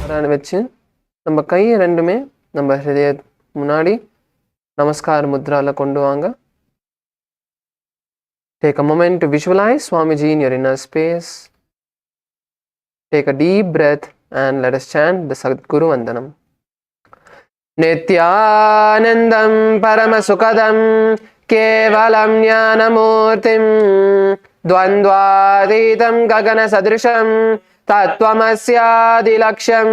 வச்சு நம்ம கையை ரெண்டுமே நம்ம ஹிருதய முன்னாடி நமஸ்கார முத்ரால கொண்டு வாங்க. Take a moment to visualize Swamiji in your inner space. Take a deep breath and let us chant the Sadguru Vandanam. Nithyanandam Paramasukadam Kevalam Jnanamurtim Dvandvaditam Gagana Sadrisham Tattvamasyaadilaksham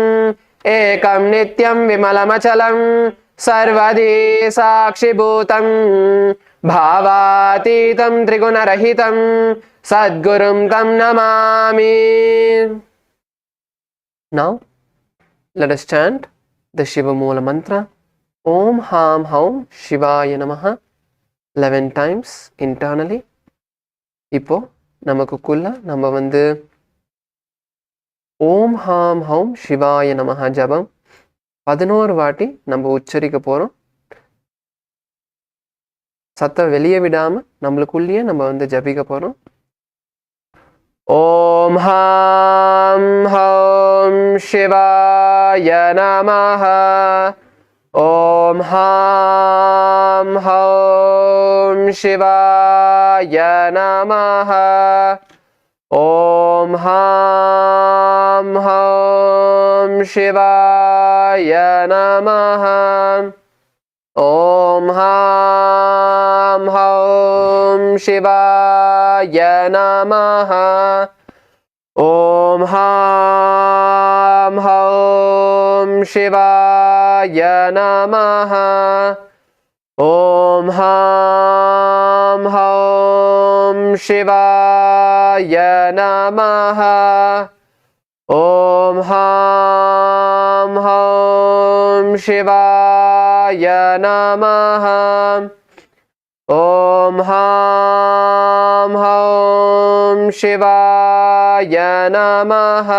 Ekam Nityam Vimalamachalam Sarvadi Sakshibhutam Bhavatitam Trigunarahitam Sadgurum Tam Namami. Now, let us chant the Shiva Moola Mantra Om Ham Haum Shivaya Namaha 11 times internally. இப்போ நமக்குள்ள நம்ம ஓம் ஹாம் ஹௌம் சிவாய நமஹ ஜபம் 11 வாட்டி நம்ம உச்சரிக்க போறோம். சத்தம் வெளியே விடாம நம்மளுக்குள்ளேயே நம்ம ஜபிக்க போறோம். ஓம் ஹாம் ஹௌம் சிவாய நமஹ ஓம் ஹாம் ஹௌம் சிவாய நமஹ ஓம் ஹாம் ஹௌம் சிவாய நமஹ ஓம் ஹாம் ஹௌம் சிவாய நமஹ ஓம் ஹாம் ஹௌம் சிவாய நமஹ ஓம் ஹாம் ஹௌம் சிவாய நமஹ ஓம் ஹாம் ஹௌம் சிவாய நமஹ ஓம் ஹாம் ஹௌம் சிவாய நமஹ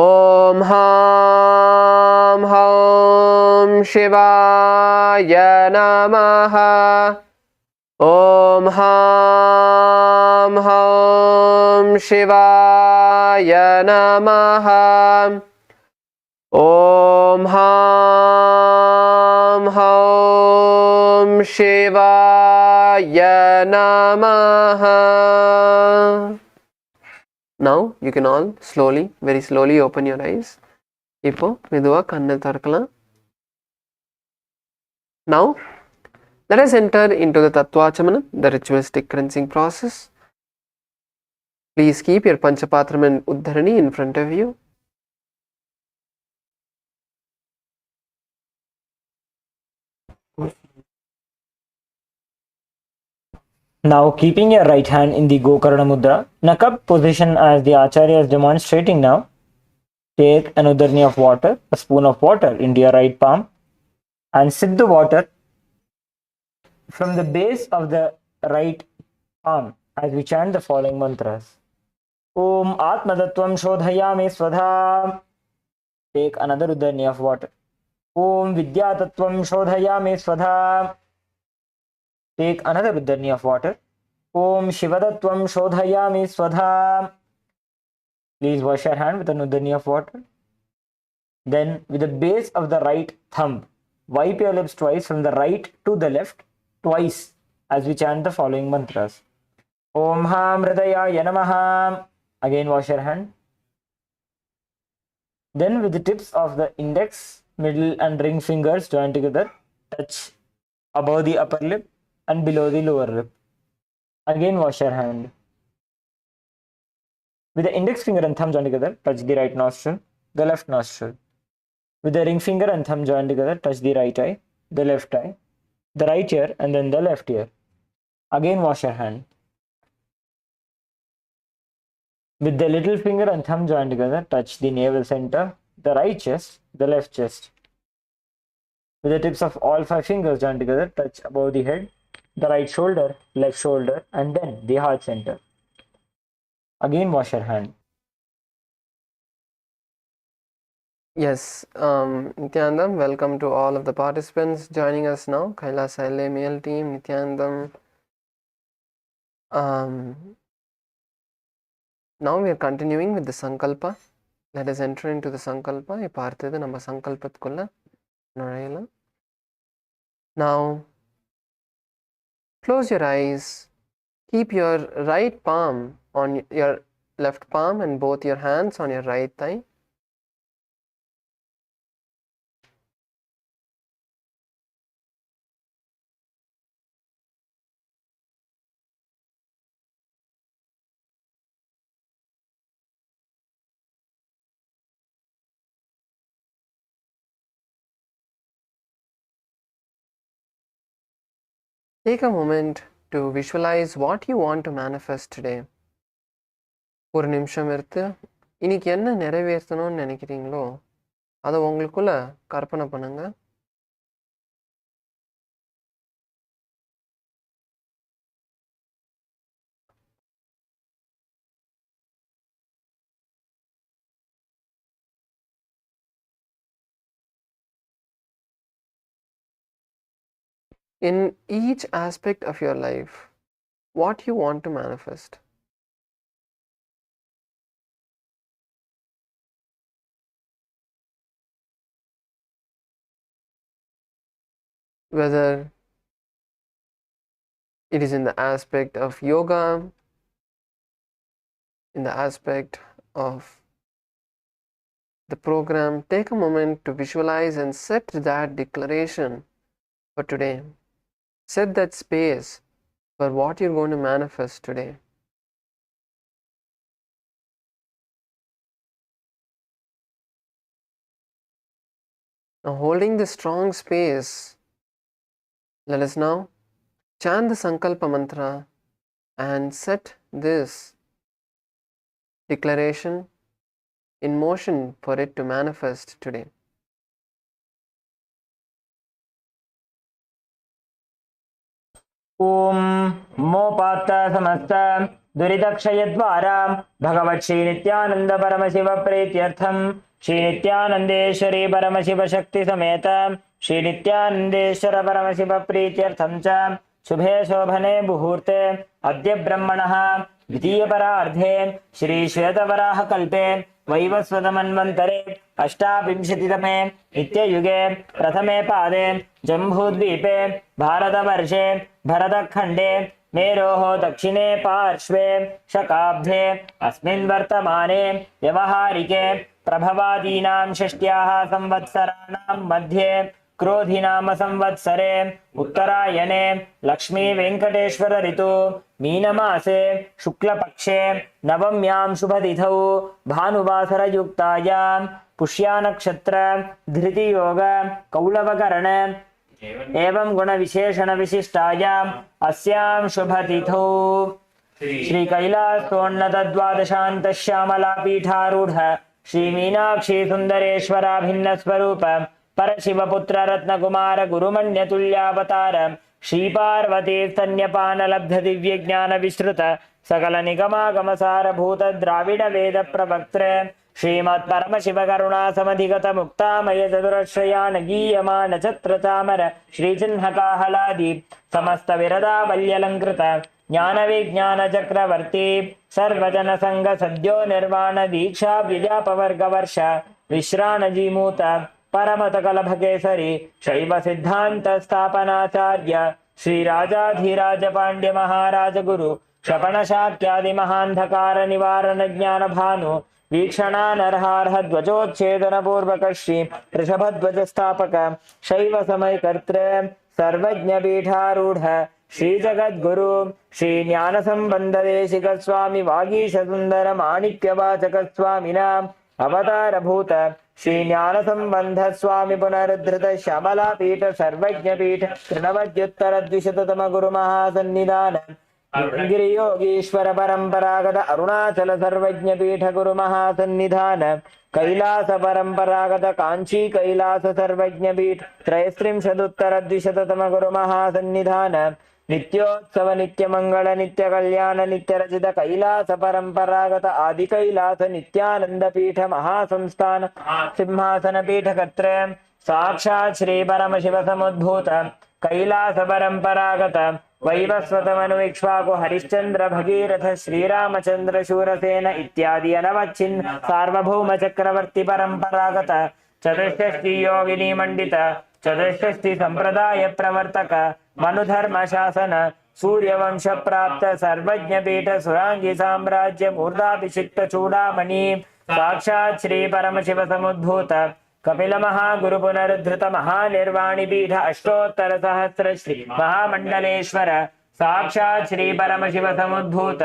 ஓம் ஹாம் ஹௌம் சிவாய நமஹ ஓம் ஹாம் ஹௌம் சிவாய நமஹ ஓம் ஹாம் ஹௌம் சிவாய நமஹ. Now you can all slowly, very slowly open your eyes. இப்போ மெதுவா கண்ணை திறக்கலாம். Now let us enter into the Tattvachamana, the ritualistic cleansing process. Please keep your Panchapatram and Uddharani in front of you. Now, keeping your right hand in the Gokarna Mudra, in a cup position as the Acharya is demonstrating now, take an Uddharani of water, a spoon of water into your right palm, and sip the water from the base of the right palm as we chant the following mantras. Om Atmadattvam Shodhayami Swadha. Take another Uddharani of water. Om Vidyatattvam Shodhayami Swadha. Take another Uddharani of water. Om Shivadattvam Shodhayami Swadha. Please wash your hand with an Uddharani of water. Then, with the base of the right thumb, wipe your lips twice from the right to the left, twice, as we chant the following mantras. Om Ham Hridayaya Namaha. Again, wash your hand. Then, with the tips of the index, middle, and ring fingers joined together, touch above the upper lip and below the lower lip. Again, wash your hand. With the index finger and thumb joined together, touch the right nostril, the left nostril. With the ring finger and thumb joined together, touch the right eye, the left eye, the right ear, and then the left ear. Again, wash your hand. With the little finger and thumb joined together, touch the navel center, the right chest, the left chest. With the tips of all 5 fingers joined together, touch above the head, the right shoulder, left shoulder, and then the heart center. Again, wash your hand. Yes, Nithyananda, welcome to all of the participants joining us now. KAILASA LA male team, Nithyananda. Now we are continuing with the Sankalpa. Let us enter into the Sankalpa. இப்போ அடுத்தது நம்ம சங்கல்பத்துக்குள்ள நுழையலாம். Now, close your eyes. Keep your right palm on your left palm and both your hands on your right thigh. Take a moment to visualize what you want to manifest today. ஒரு நிமிஷம் எடுத்து இன்னைக்கு என்ன நிறைவேற்றணும்னு நினைக்கிறீங்களோ அதை உங்களுக்குள்ள கற்பனை பண்ணுங்க. In each aspect of your life, what you want to manifest. Whether it is in the aspect of yoga, in the aspect of the program, take a moment to visualize and set that declaration for today. Set that space for what you're going to manifest today. Now, holding this strong space, let us now chant the Sankalpa mantra and set this declaration in motion for it to manifest today. ओम मोपात्त समस्त दुरितक्षयद्वारा भगवत् श्री नित्यानंद परमशिव प्रीत्यर्थम श्री नित्यानंदेश्वरी परमशिव शक्ति समेत श्री नित्यानंदेश्वर परमशिव प्रीत्यर्थम च शुभे शोभने मुहूर्ते अद्य ब्रह्मणः द्वितीय परार्धे श्री श्वेतवराह कल्पे वैवस्वतमन्वन्तरे अष्टाविंशतितमे नित्ययुगे प्रथमे पादे जम्बूद्वीपे भारतवर्षे भरतखण्डे मेरोः दक्षिणे पार्श्वे शकाब्धे अस्मिन् वर्तमाने व्यवहारिके प्रभवादीनां षष्ट्याः संवत्सराणां मध्ये क्रोधिनाम संवत्सरे उत्तरायणे लक्ष्मी वेंकटेश्वर ऋतु मीनमासे शुक्लपक्षे नवम्यां शुभतिथौ भानुवासरयुक्तायां पुष्या नक्षत्र धृतियोग कौलवकरण एवं गुणविशेषण विशिष्टायाम् अस्यां शुभतिथौ श्री कैलासोन्नत श्यामलापीठारूढ़ श्री मीनाक्षी सुंदरेश्वराभिन्न स्वरूप परशिवपुत्र रत्नकुमार गुरुमण्यतुल्यावतार श्री पार्वती स्तन्यपान लब्ध दिव्य ज्ञान विश्रुत सकल निगमागमसार भूत द्राविड वेद प्रवक्त्र श्रीमत् परमशिव करुणा समधिगत मुक्तामय चतुरश्रयान गीयमान छत्र चामर श्रीचिह्नकाहलादि समस्त विरदावल्यलंकृत ज्ञान विज्ञान चक्रवर्ती सर्वजन संग सद्यो निर्वाण दीक्षा विजापवर्ग वर्ष विश्राण जीमूत परमत कलभ केसरी शैव सिद्धांत स्थापनाचार्य श्री राजाधिराज पांड्य महाराज गुरु क्षपण शाक्यादि महांधकार निवारण ज्ञान भानु वीक्षणा नरहारह ध्वजोच्छेदन पूर्वक श्री ऋषभध्वज स्थापक शैव समय कर्तृ सर्वज्ञ पीठारूढ़ श्री जगद्गुरु श्री ज्ञान संबंध देशिक स्वामी वागीश सुंदर माणिक्य वाचक स्वामिना अवतार भूत श्री ज्ञान संबंध स्वामी पुनरुद्धृत श्यामला पीठ सर्वज्ञ पीठ तृणवद्युत्तर द्विशततम गुरु महासन्निधान गिरियोगीश्वर परंपरागत अरुणाचल सर्वज्ञ पीठ गुरु महासन्निधान कैलास परंपरागत कांची कैलास सर्वज्ञ पीठ त्रयस्त्रिंशदुत्तर द्विशततम गुरु महासन्निधान नित्योत्सव नित्य मंगल नित्य कल्याण नित्य रचित कैलास परंपरागत आदि कैलास नित्यानंद पीठ महासंस्थान सिंहासन पीठ कर्त्र साक्षात् श्री परमशिव समुद्भूत कैलास परंपरागत वैवस्वतमनु इक्ष्वाकु हरिश्चंद्र भगीरथ श्रीरामचंद्र शूरसेन इत्यादि अनवच्छिन्न सार्वभौम चक्रवर्ती परंपरागत चतुष्षष्टि योगिनी मंडित चतुष्षष्टि संप्रदाय प्रवर्तक मनुधर्म शासन सूर्यवंश प्राप्त सर्वज्ञ पीठ सुरांगी साम्राज्य मूर्धाभिषिक्त चूड़ामणि साक्षात् श्री परमशिव समुद्भूत कपिल महागुरु पुनरुद्धृत महानिर्वाणि पीठ अष्टोत्तर सहस्र श्री महामंडलेश्वर साक्षात् श्री परमशिव समुद्भूत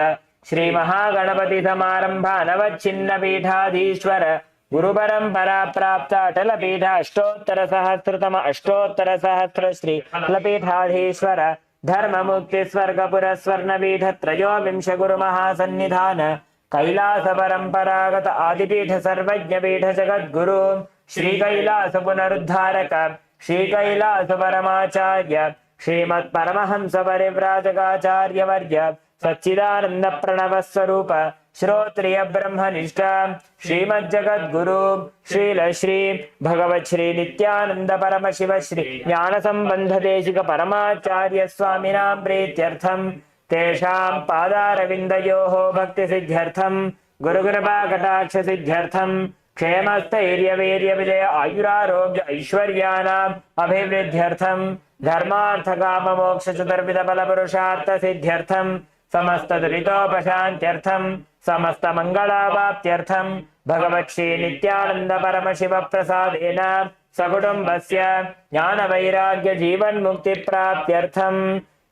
श्री महागणपति समारंभ नवच्छिन्न पीठाधीश्वर गुरु परंपरा प्राप्त अटल पीठ अष्टोत्तर सहस्र श्री पीठाधीश्वर धर्म मुक्ति स्वर्गपुर स्वर्ण पीठ त्रयोविंश गुरु महासन्निधान कैलास परंपरागत आदिपीठ सर्वज्ञ पीठ जगद्गुरु श्री कैलास पुनरुद्धारक श्री कैलास परमाचार्य श्रीमत् परमहंस परिव्राजकाचार्य वर्य सच्चिदानंद प्रणव स्वरूप श्रोत्रिय ब्रह्मनिष्ठ श्रीमज्जगद्गुरु श्रील श्री भगवत श्री नित्यानंद परम शिव श्री ज्ञान संबंध देशिक परमाचार्य स्वामिनां प्रीत्यर्थम तेषां पादारविन्दयोः भक्ति सिद्ध्यर्थम गुरुकृपा कटाक्ष सिद्ध्यर्थम क्षेमस्थैर्य वीर्य विजय आयुरारोग्य ऐश्वर्याणाम् अभिवृद्ध्यर्थम धर्मार्थ काम मोक्ष चतुर्विध बल पुरुषार्थ सिद्ध्यर्थम समस्त दुरितोपशान्त्यर्थम समस्त मंगलावाप्त्यर्थम भगवत् श्री नित्यानंद परम शिव प्रसादेन सकुटुम्बस्य ज्ञान वैराग्य जीवन मुक्ति प्राप्त्यर्थम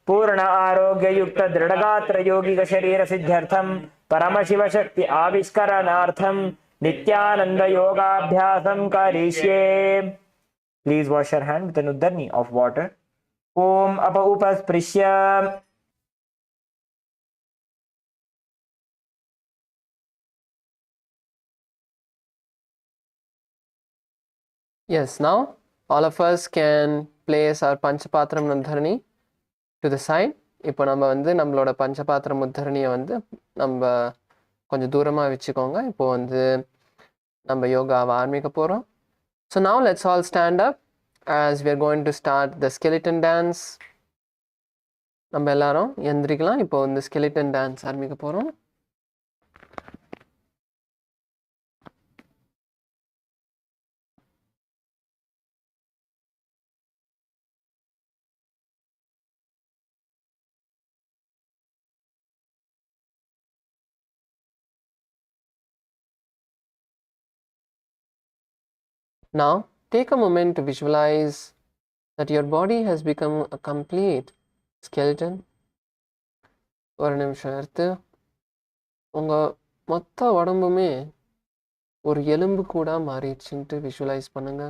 पूर्ण आरोग्य युक्त दृढ़गात्र यौगिक शरीर सिद्ध्यर्थम परम शिव शक्ति आविष्करणार्थम नित्यानंद योगाभ्यासं करिष्ये. Please wash your hand with an uddani of water. Om apa upasprishya. Yes, now all of us can place our Panchapatra Mudharani to the side. இப்போ நம்ம வந்து நம்மளோட பஞ்சபாத்திர முத்தரணியை வந்து நம்ம கொஞ்சம் தூரமாக வச்சுக்கோங்க. இப்போ வந்து நம்ம யோகாவை ஆரம்பிக்க போகிறோம். So now let's all stand up as we are going to start the skeleton dance. நம்ம எல்லாரும் எந்திரிக்கலாம். இப்போ வந்து skeleton dance ஆரம்பிக்க போகிறோம். Now, take a moment to visualize that your body has become a complete skeleton. ஒரு நிமிஷம் எடுத்து உங்கள் மொத்த உடம்புமே ஒரு எலும்பு கூட மாறிடுச்சுன்ட்டு விஷுவலைஸ் பண்ணுங்க.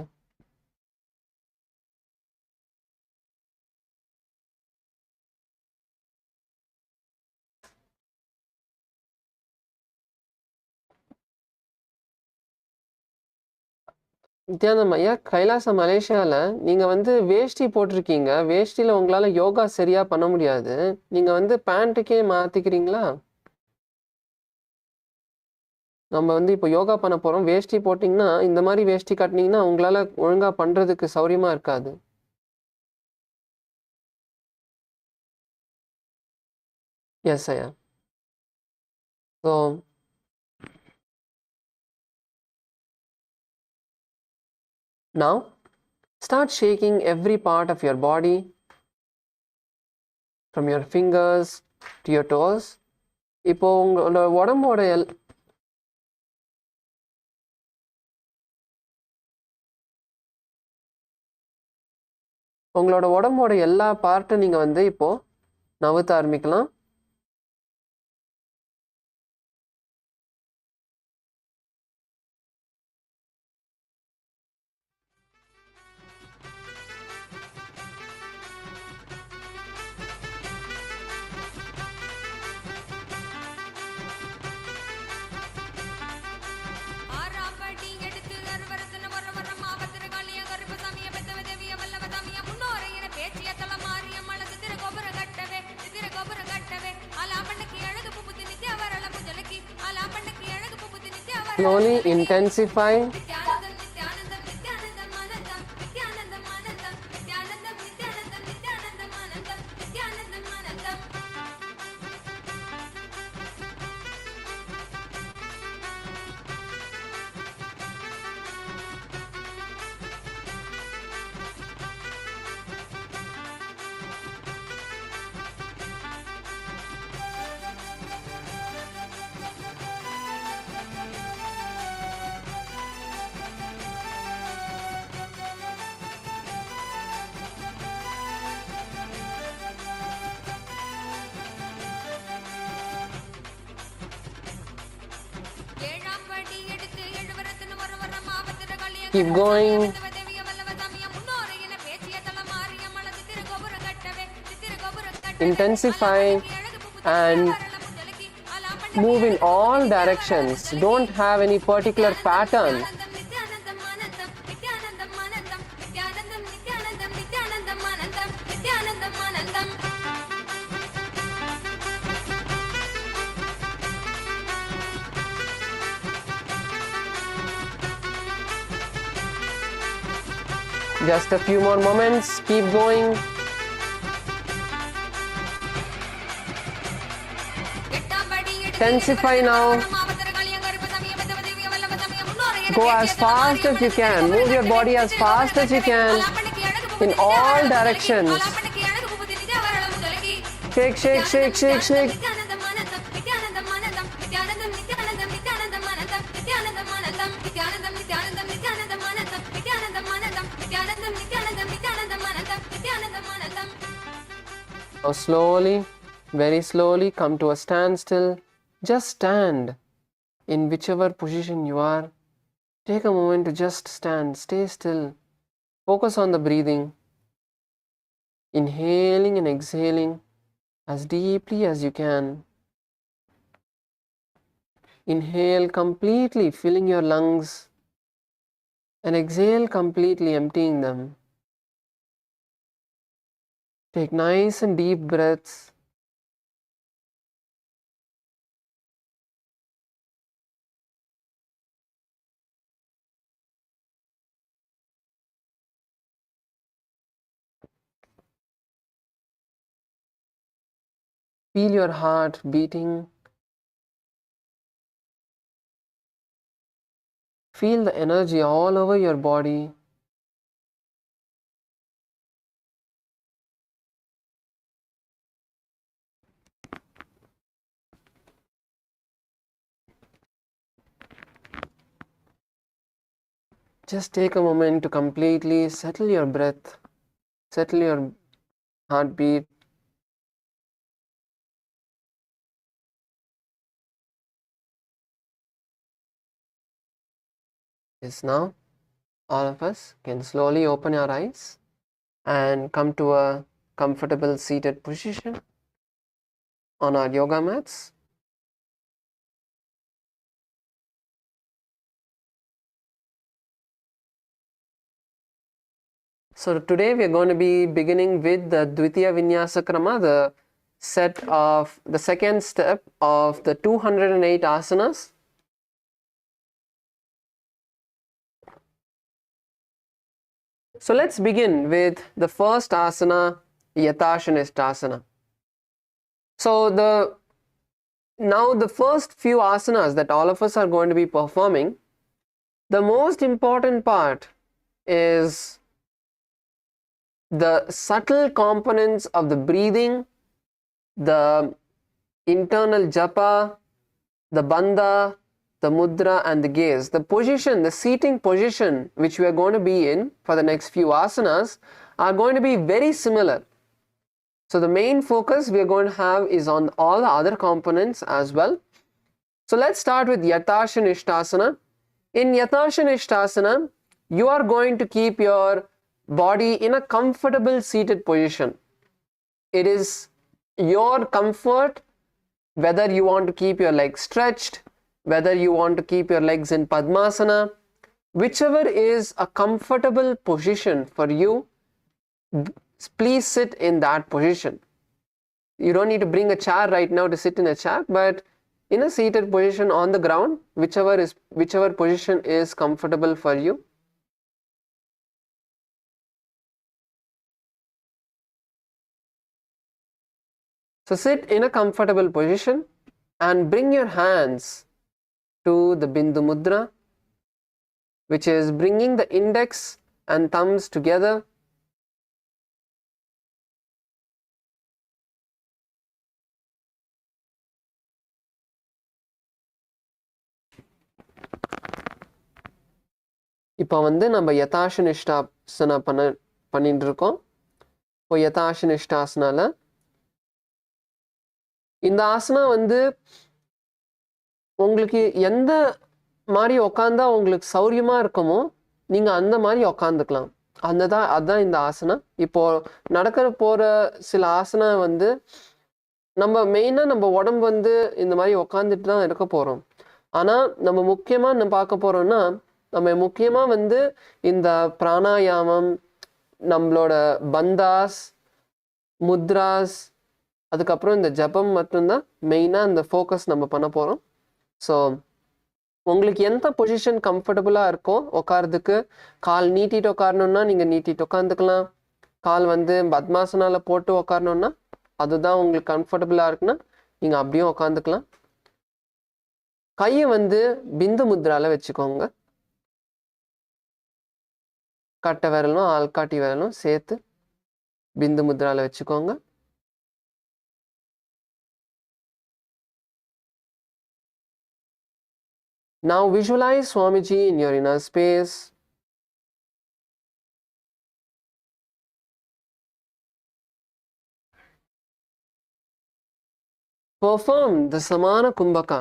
நித்யானந்தம் ஐயா, கைலாச மலேசியாவில் நீங்கள் வந்து வேஷ்டி போட்டிருக்கீங்க. வேஷ்டியில் உங்களால் யோகா சரியாக பண்ண முடியாது. நீங்கள் வந்து பேண்ட்டுக்கே மாற்றிக்கிறீங்களா? நம்ம வந்து இப்போ யோகா பண்ண போகிறோம். வேஷ்டி போட்டிங்கன்னா, இந்த மாதிரி வேஷ்டி கட்டினீங்கன்னா உங்களால் ஒழுங்காக பண்ணுறதுக்கு சௌரியமாக இருக்காது. எஸ் ஐயா. So now start shaking every part of your body from your fingers to your toes. இப்போ உங்களோட உடம்போட எல்லா பார்ட்டும் நீங்கள் வந்து இப்போ நவுத்த ஆரம்பிக்கலாம். Slowly intensify. Keep going. Intensify and move in all directions. Don't have any particular pattern. Just a few more moments. Keep going. Intensify now. Go as fast as you can. Move your body as fast as you can in all directions. Shake, shake, shake, shake, shake. Now slowly, very slowly come to a standstill. Just stand in whichever position you are. Take a moment to just stand, stay still. Focus on the breathing. Inhaling and exhaling as deeply as you can. Inhale completely, filling your lungs, and exhale completely, emptying them. Take nice and deep breaths. Feel your heart beating. Feel the energy all over your body. Just take a moment to completely settle your breath, settle your heartbeat. Yes, now all of us can slowly open our eyes and come to a comfortable seated position on our yoga mats. So today we are going to be beginning with the Dvitiya Vinyasa Krama, the second step of the 208 asanas. So let's begin with the first asana, Yatashanishtasana. So now the first few asanas that all of us are going to be performing, the most important part is the subtle components of the breathing, the internal japa, the banda, the mudra and the gaze. The position, the seating position which we are going to be in for the next few asanas are going to be very similar. So the main focus we are going to have is on all the other components as well. So let's start with Yatashanishtasana. In Yatashanishtasana, you are going to keep your body in a comfortable seated position. It is your comfort whether you want to keep your legs stretched, whether you want to keep your legs in Padmasana, whichever is a comfortable position for you, please sit in that position. You don't need to bring a chair right now to sit in a chair, but in a seated position on the ground, whichever position is comfortable for you. So sit in a comfortable position and bring your hands to the Bindu Mudra, which is bringing the index and thumbs together. இப்போ நம்ம யதாசனிஷ்டாசனா பண்ணிட்டு இருக்கோம். இப்போ யதாசனிஷ்டாசனால இந்த ஆசனா உங்களுக்கு எந்த மாதிரி உட்கார்ந்தா உங்களுக்கு சௌரியமா இருக்குமோ நீங்கள் அந்த மாதிரி உக்காந்துக்கலாம். அதுதான் இந்த ஆசனா. இப்போ நடக்கிற போகிற சில ஆசனா வந்து நம்ம மெயினாக நம்ம உடம்பு வந்து இந்த மாதிரி உக்காந்துட்டு தான் இருக்க போகிறோம். ஆனால் நம்ம முக்கியமாக நம்ம பார்க்க போகிறோம்னா நம்ம முக்கியமாக வந்து இந்த பிராணாயாமம், நம்மளோட பந்தாஸ், முத்ராஸ், அதுக்கப்புறம் இந்த ஜபம் மட்டும்தான் மெயினாக இந்த ஃபோக்கஸ் நம்ம பண்ண போகிறோம். ஸோ உங்களுக்கு எந்த பொசிஷன் கம்ஃபர்டபுளாக இருக்கோ உட்காரதுக்கு, கால் நீட்டிட்டு உட்காரணுன்னா நீங்கள் நீட்டிட்டு உட்காந்துக்கலாம். கால் வந்து பத்மாசனால போட்டு உட்காரணுன்னா அதுதான் உங்களுக்கு கம்ஃபர்டபுளாக இருக்குன்னா நீங்கள் அப்படியும் உட்காந்துக்கலாம். கையை வந்து பிந்து முத்ரால வச்சுக்கோங்க. கட்டை விரலும் ஆள்காட்டி விரலும் சேர்த்து பிந்து முத்ரால வச்சுக்கோங்க. Now visualize Swamiji in your inner space. Perform the Samana Kumbhaka.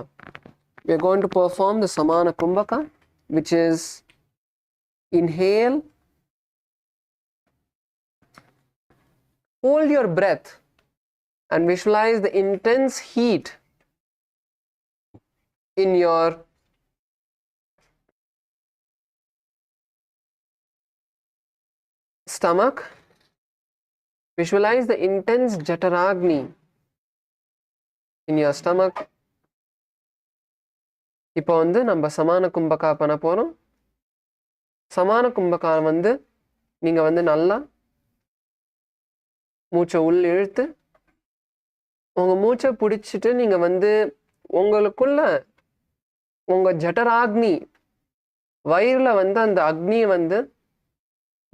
We are going to perform the Samana Kumbhaka, which is inhale, hold your breath and visualize the intense heat in your stomach. Visualize the intense Jataragni in your stomach. இப்போ வந்து நம்ம சமான கும்பகா பண்ண போகிறோம். சமான கும்பகா வந்து நீங்கள் வந்து நல்லா மூச்சை உள் இழுத்து உங்கள் மூச்சை பிடிச்சிட்டு நீங்கள் வந்து உங்களுக்குள்ள உங்கள் ஜட்டராக்னி வயிறில் வந்து அந்த அக்னியை வந்து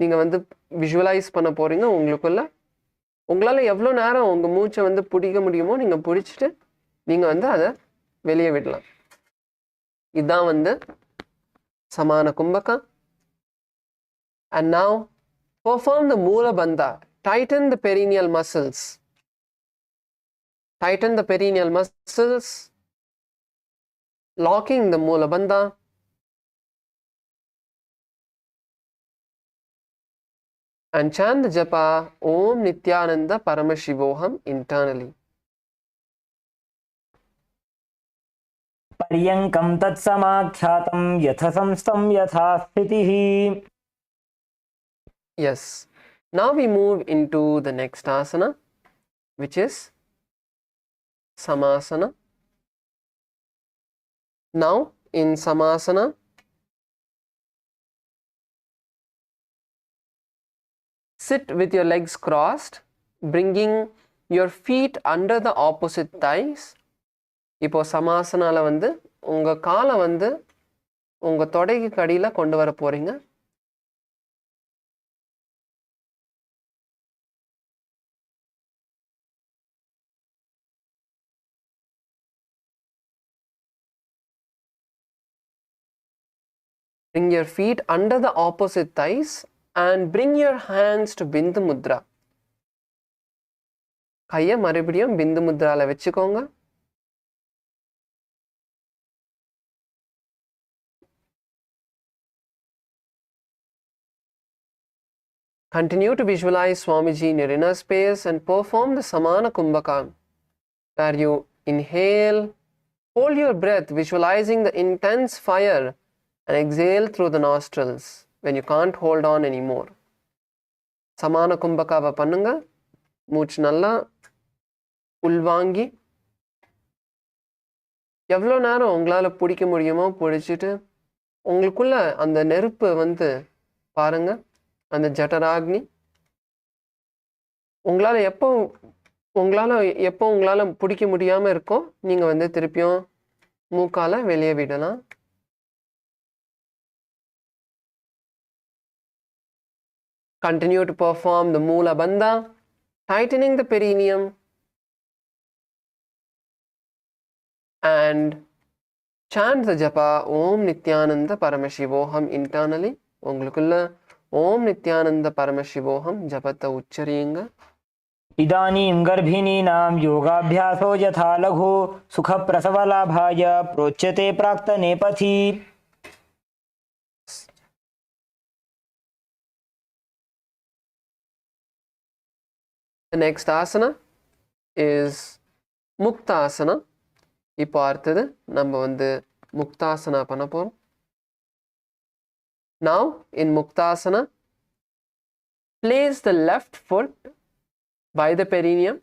நீங்கள் வந்து விஷுவலைஸ் பண்ண போகிறீங்க. உங்களால் எவ்வளோ நேரம் உங்கள் மூச்சை வந்து பிடிக்க முடியுமோ நீங்கள் பிடிச்சிட்டு நீங்கள் வந்து அதை வெளியே விடலாம். இதுதான் வந்து சமான kumbhaka. And now perform the Moola Bandha. Tighten the perineal muscles. Tighten the perineal muscles, locking the Moola Bandha. And chant the japa Om Nithyananda Paramashivoham internally. पर्यङ्कं तत्समाख्यातं यथसंस्थं यथा स्थितिः. Yes. Now we move into the next asana, which is Samasana. Now in Samasana, sit with your legs crossed, bringing your feet under the opposite thighs. இப்போ சமாசனால வந்து உங்கள் காலை வந்து உங்கள் தொடைக்கு கடியில் கொண்டு வர போகிறீங்க. Bring your feet under the opposite thighs and bring your hands to Bindu Mudra. கையை மறுபடியும் பிந்து முத்ரால வச்சுக்கோங்க. Continue to visualize Swamiji in your inner space and perform the Samana Kumbhaka, where you inhale, hold your breath, visualizing the intense fire, and exhale through the nostrils when you can't hold on anymore. Samana Kumbhakava பண்ணுங்க. மூச்சு நல்லா உள்வாங்கி எவ்வளோ நேரம் உங்களால் பிடிக்க முடியுமோ பிடிச்சிட்டு உங்களுக்குள்ள அந்த நெருப்பு வந்து பாருங்க, அந்த ஜட்டராக்னி. உங்களால் எப்போ உங்களால் பிடிக்க முடியாமல் இருக்கோ நீங்கள் வந்து திருப்பியும் மூக்கால வெளியே விடலாம். Continue to perform the Moola Bandha, tightening the perineum and chant the japa Om Nithyananda Paramashivoham internally. உங்களுக்குள்ள Om Nithyananda Paramashivoham ஜபத்தை உச்சரியுங்க. इदानीं गर्भिणीनां योगाभ्यासो यथा लघु सुखप्रसवलाभाय प्रोच्यते प्राक्तने पथि. The next asana is Muktasana. இப்போ அடுத்தது நம்ம வந்து Muktasana பண்ண போறோம். Now in Muktasana, place the left foot by the perineum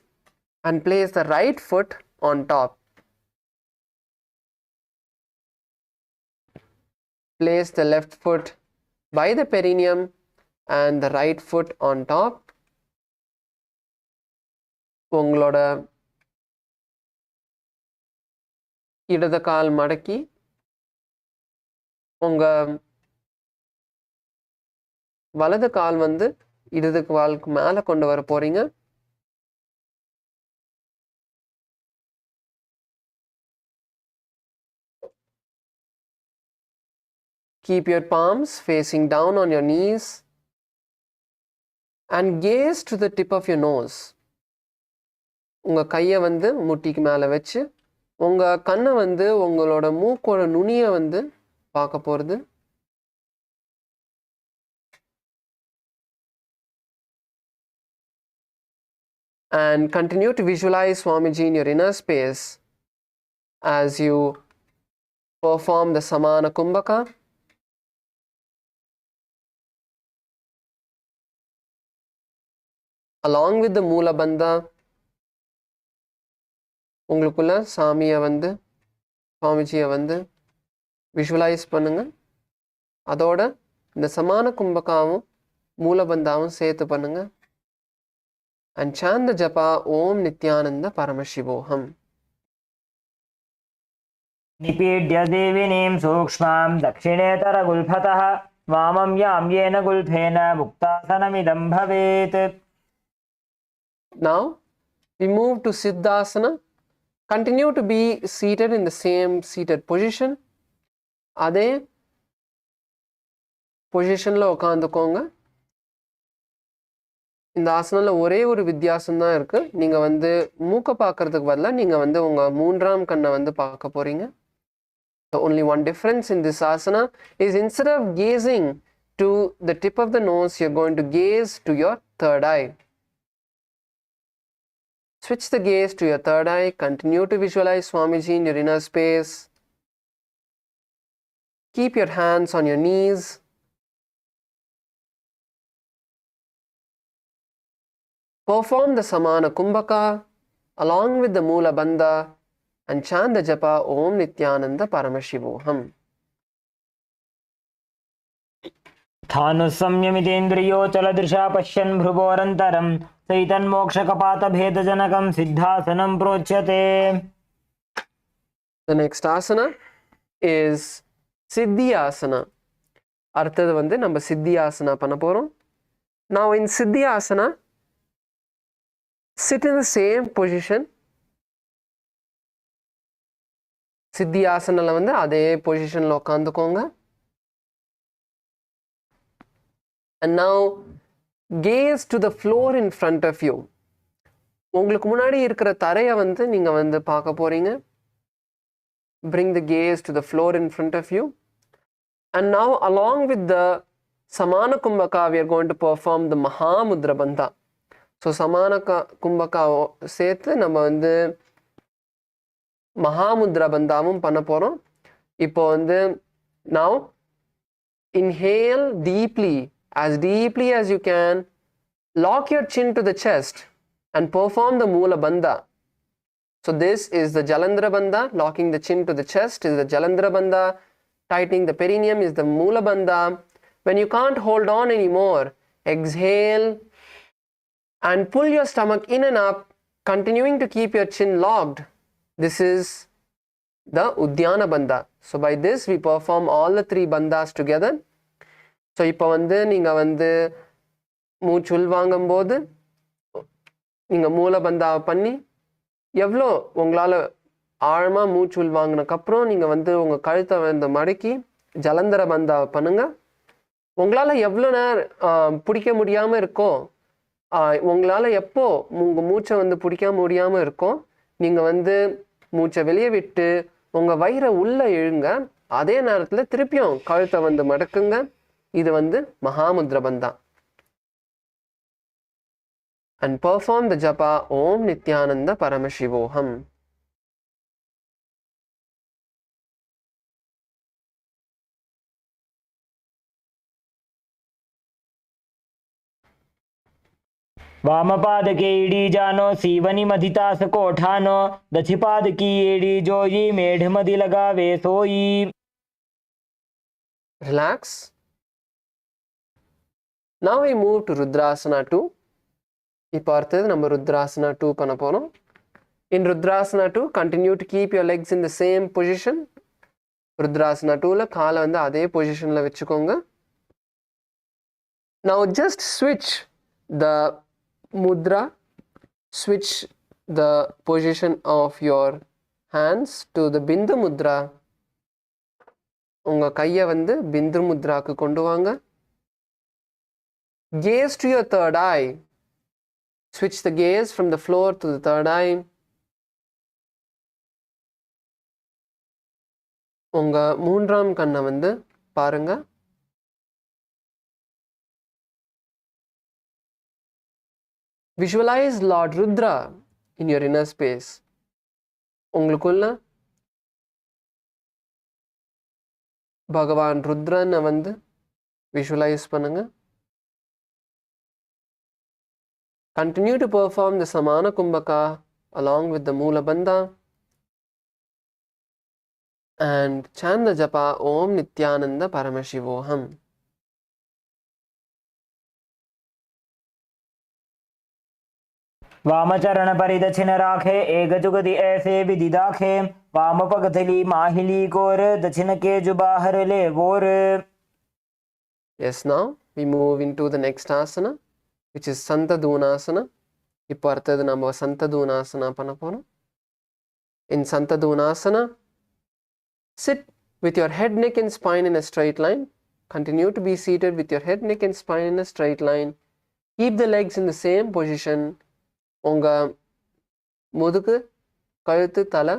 and place the right foot on top. Place the left foot by the perineum and the right foot on top. உங்களோட இடது கால் மடக்கி உங்க வலது கால் வந்து இடது காலுக்கு மேல கொண்டு வர போறீங்க. Keep your palms facing down on your knees and gaze to the tip of your nose. உங்க கையை வந்து முட்டிக்கு மேல வச்சு உங்க கண்ணை வந்து உங்களோட மூக்கோட நுனியை வந்து பார்க்க போறது. And continue to visualize Swamiji in your inner space as you perform the Samana Kumbhaka. Along with the Moola Banda, உங்களுக்குள்ள சாமியை வந்து சுவாமிஜியை வந்து விஷுவலைஸ் பண்ணுங்க. அதோட இந்த சமான கும்பகாவும் மூலபந்தாவும் சேர்த்து பண்ணுங்க. And chant the japa Om Nithyananda Paramashivoham. निपीड्य देविनीं सूक्ष्मां दक्षिणेतर गुल्फतः वामं यां येन गुल्फेन मुक्तासनमिदं भवेत्. Now we move to Siddhasana. Continue to be seated in the same seated position. அதே பொசிஷன்ல உட்காந்துக்கோங்க. இந்த ஆசனால ஒரே ஒரு வித்தியாசம் தான் இருக்கு. நீங்க வந்து மூக்க பார்க்கிறதுக்கு பதிலா நீங்க வந்து உங்க மூன்றாம் கண்ணை வந்து பார்க்க போறீங்க. The only one difference in this asana is instead of gazing to the tip of the nose, you're going to gaze to your third eye. Switch the gaze to your third eye. Continue to visualize Swamiji in your inner space. Keep your hands on your knees. Perform the Samana Kumbhaka along with the Moola Banda and chant the japa Om Nithyananda Paramashivoham. स्थानुसंयमितेन्द्रियो चलदृशा पश्यन् भ्रुवोरन्तरं सैतन्मोक्षकपातभेदजनकं सिद्धासनं प्रोच्यते. The next asana is Siddhi Asana. அடுத்தது வந்து நம்ம Siddhi Asana பண்ண போறோம். Now in Siddhi Asana, sit in the same position. Siddhi Asanaல வந்து அதே பொசிஷன்ல உட்காந்துக்கோங்க. And now gaze to the floor in front of you. உங்களுக்கு முன்னாடி இருக்கிற தரையை வந்து நீங்க வந்து பார்க்க போறீங்க. Bring the gaze to the floor in front of you. And now along with the Samana Kumbhaka, we are going to perform the Maha mudra banda. So Samana Kumbhaka சேர்த்து நம்ம வந்து Maha mudra bandaவும் பண்ண போறோம். இப்போ வந்து now inhale deeply as you can. Lock your chin to the chest and perform the Moola Banda. So this is the Jalandri Banda. Locking the chin to the chest is the Jalandri Banda. Tightening the perineum is the Moola Banda. When you can't hold on anymore, exhale and pull your stomach in and up, continuing to keep your chin locked. This is the Uddiyana Banda. So by this we perform all the three bandas together. So இப்போ வந்து நீங்க வந்து மூச்சு உள்வாங்கும்போது நீங்க மூல பந்தாவை பண்ணி எவ்வளோ உங்களால் ஆழமாக மூச்சு உள்வாங்கினதுக்கப்புறம் நீங்கள் வந்து உங்கள் கழுத்தை வந்து மடக்கி ஜலந்தர பந்தாவை பண்ணுங்க. உங்களால் எவ்வளோ நேரம் பிடிக்க முடியாமல் இருக்கோ, உங்களால் எப்போ உங்கள் மூச்சை வந்து பிடிக்க முடியாமல் இருக்கோ, நீங்கள் வந்து மூச்சை வெளியே விட்டு உங்கள் வயிறை உள்ளே இழுங்க. அதே நேரத்தில் திருப்பியும் கழுத்தை வந்து மடக்குங்க. இது வந்து மகாமுத்ர பந்தா. and perform the japa Om Nithyananda Paramashivoham. वामपाद के एड़ी जानो सीवनी मधितास कोठानो दक्षिपाद की एड़ी जोई मेढ़ मदि लगावे सोई. Relax. Now we move to Rudrasana 2. இப்போ அடுத்தது நம்ம Rudrasana 2 பண்ண போறோம். In Rudrasana 2, continue to keep your legs in the same position. Rudrasana 2ல காலை வந்து அதே பொசிஷன்ல வச்சுக்கோங்க. Now just switch the mudra, switch the position of your hands to the bindu mudra. உங்க கையை வந்து பிந்து முத்ராக்கு கொண்டு வாங்க. Gaze to your third eye. Switch the gaze from the floor to the third eye. உங்க மூன்றாம் கண்ணை வந்து பாருங்க. Visualize Lord Rudra in your inner space. உங்களுக்குள்ள பகவான் ருத்ரனை வந்து visualize பண்ணுங்க. Continue to perform the Samana Kumbhaka along with the Moola Banda and chant the japa Om Nithyananda Paramashivoham. वामचरण परिदक्षिण राखे एक जुगति ऐसे विधि दाखे वाम पगथली माहिली कोर दक्षिण के जुबाहर ले वोर. Yes, now we move into the next asana, which is Santadunasana. இப்போ அடுத்தது நம்ம Santadunasana பண்ண போறோம். In Santadunasana, sit with your head, neck and spine in a straight line. Continue to be seated with your head, neck and spine in a straight line. Keep the legs in the same position. உங்க முதுகு கழுத்து தலை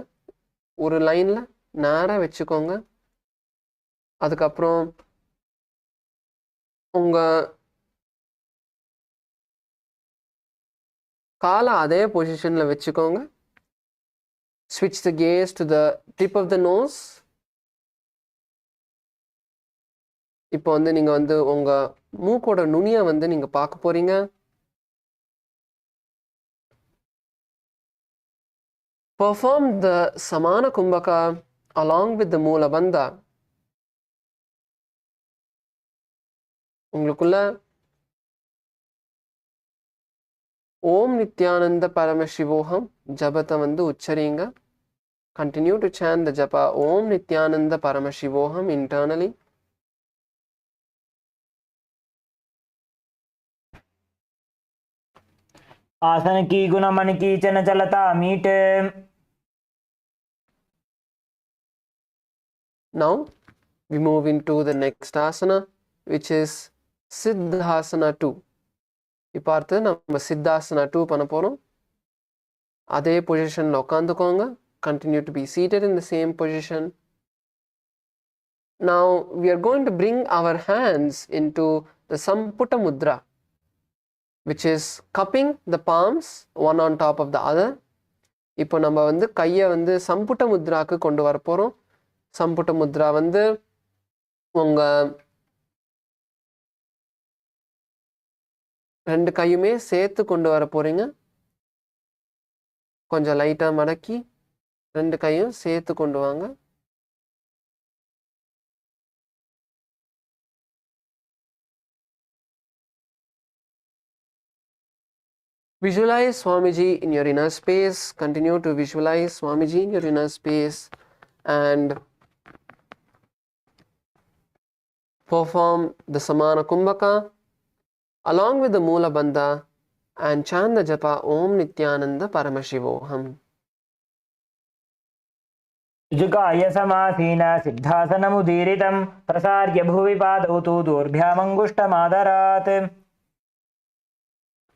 ஒரு லைன்ல நேரா வச்சுக்கோங்க. அதுக்கப்புறம் உங்க காலை அதே பொசிஷன்ல வச்சுக்கோங்க. Switch the gaze to the tip of the nose. இப்போ வந்து நீங்க வந்து உங்க மூக்கோட நுனியை வந்து நீங்க பார்க்க போறீங்க. Perform the Samana Kumbhaka along with the Moola Banda. உங்களுக்குள்ள ஓம் நித்யானந்த பரமசிவோகம் ஜபத்தை வந்து உச்சரிங்க. Continue to chant the japa Om Nithyananda Paramashivoham internally. आसन की गुण मन की चन चलता meet. Now we move into the next asana, which is Siddhasana 2. இப்போ அடுத்து நம்ம Siddhasana 2 பண்ண போறோம். அதே பொசிஷன்ல உட்காந்துக்கோங்க. Continue to be seated in the same position. Now we are going to bring our hands into the Samputa Mudra, which is cupping the palms one on top of the other. இப்போ நம்ம வந்து கையை வந்து சம்புட்ட முத்ராக்கு கொண்டு வர போறோம். சம்புட்ட முத்ரா வந்து உங்க ரெண்டு கையுமே சேர்த்து கொண்டு வர போறீங்க. கொஞ்சம் லைட்டா மடக்கி ரெண்டு கையும் சேர்த்து கொண்டு வாங்க. Visualize Swamiji in your inner space. Continue to visualize Swamiji in your inner space and perform the Samana Kumbhaka along with the Moola Banda and chant the japa Om Nithyananda Paramashivoham. जुगाय समासीन सिद्धासनमुदीरितं प्रसार्य भुवि पादौ तु दोर्भ्यामङ्गुष्ठमादरात्.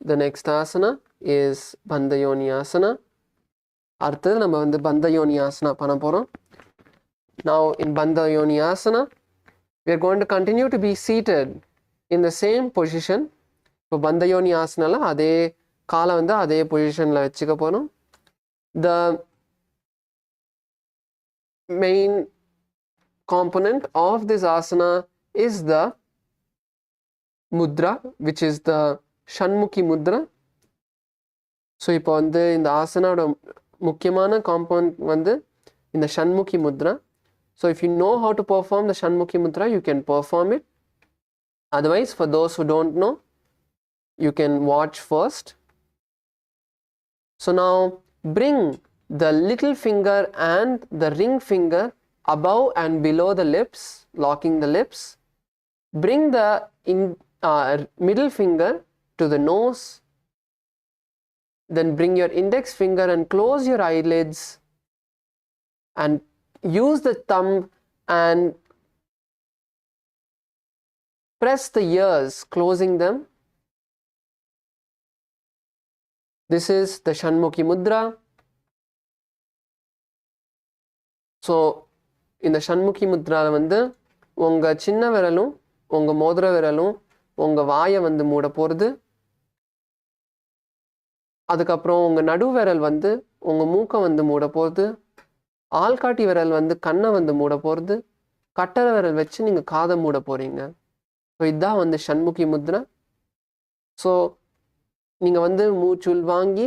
The next asana is Bandayoni asana. அடுத்தது நம்ம வந்து Bandayoni asana பண்ண போறோம். Now in Bandayoni asana, we are going to continue to be seated in the same position. இப்போ Bandayoni asanaல அதே காலை வந்து அதே பொசிஷனில் வச்சுக்க போகிறோம். The main component of this asana is the mudra, which is the Shanmuki mudra. So இப்போ வந்து இந்த ஆசனாவோட முக்கியமான காம்பவுண்ட் வந்து இந்த Shanmuki mudra. So if you know how to perform the Shanmuki mudra, you can perform it. Otherwise, for those who don't know, you can watch first. So now bring the little finger and the ring finger above and below the lips, locking the lips. Bring the middle finger to the nose. Then bring your index finger and close your eyelids. And use the thumb and press the ears, closing them. This is the Shanmuki mudra. So இந்த Shanmuki முத்ராவில் வந்து உங்கள் சின்ன விரலும் உங்கள் மோதிர விரலும் உங்கள் வாயை வந்து மூட போகிறது. அதுக்கப்புறம் உங்கள் நடு விரல் வந்து உங்கள் மூக்கை வந்து மூட போகிறது. ஆள்காட்டி விரல் வந்து கண்ணை வந்து மூட போகிறது. கட்டரை விரல் வச்சு நீங்கள் காதை மூட போகிறீங்க. ஸோ இதுதான் வந்து Shanmuki முத்ரா. ஸோ நீங்கள் வந்து மூச்சு உள்வாங்கி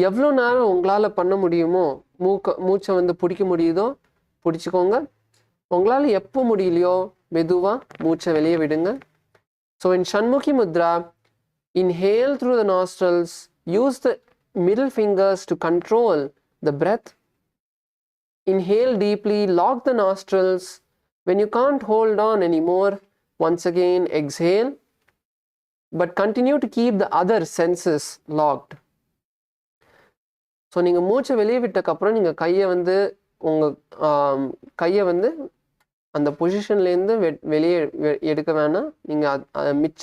எவ்வளோ நேரம் உங்களால் பண்ண முடியுமோ மூச்சை வந்து பிடிக்க முடியுதோ பிடிச்சிக்கோங்க. உங்களால் எப்போ முடியலையோ மெதுவாக மூச்சை வெளியே விடுங்க. So in Shanmuki mudra, inhale through the nostrils, use the middle fingers to control the breath. Inhale deeply, lock the nostrils. When you can't hold on anymore, once again exhale, but continue to keep the other senses locked. So நீங்கள் மூச்சை வெளியே விட்டக்கப்புறம் நீங்கள் கையை வந்து உங்கள் கையை வந்து அந்த பொசிஷன்லேருந்து வெளியே எடுக்க வேணாம். நீங்கள் மிச்ச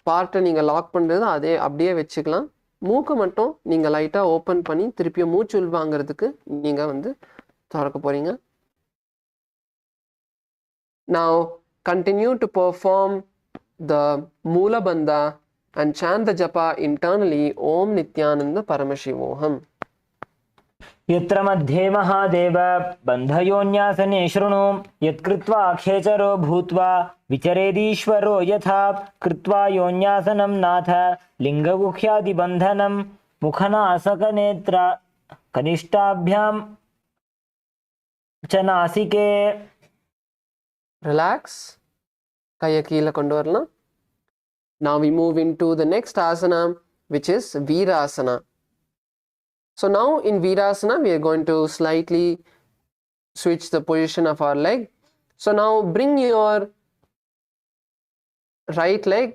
பார்ட்டை நீங்கள் லாக் பண்ணுறது அதே அப்படியே வச்சுக்கலாம். மூக்கை மட்டும் நீங்கள் லைட்டாக ஓப்பன் பண்ணி திருப்பியும் மூச்சு உள்வாங்கிறதுக்கு நீங்கள் வந்து திறக்க போகிறீங்க. Now continue to perform the Moola Banda and chant the japa internally. Om Nithyananda Paramashivoham. यत्र मध्ये महादेव बन्धयोन्यासने शृणु यत्कृत्वा खेचरो भूत्वा विचरेदीश्वरो यथा कृत्वा योन्यासनं नाथ लिङ्गगुह्यादिबन्धनं मुखनासकनेत्र कनिष्ठाभ्यां च नासिके. Relax. கையை கீழே கொண்டு வரலாம். Now we move into the next asana, which is Virasana. So now in Virasana, we are going to slightly switch the position of our leg. So now bring your right leg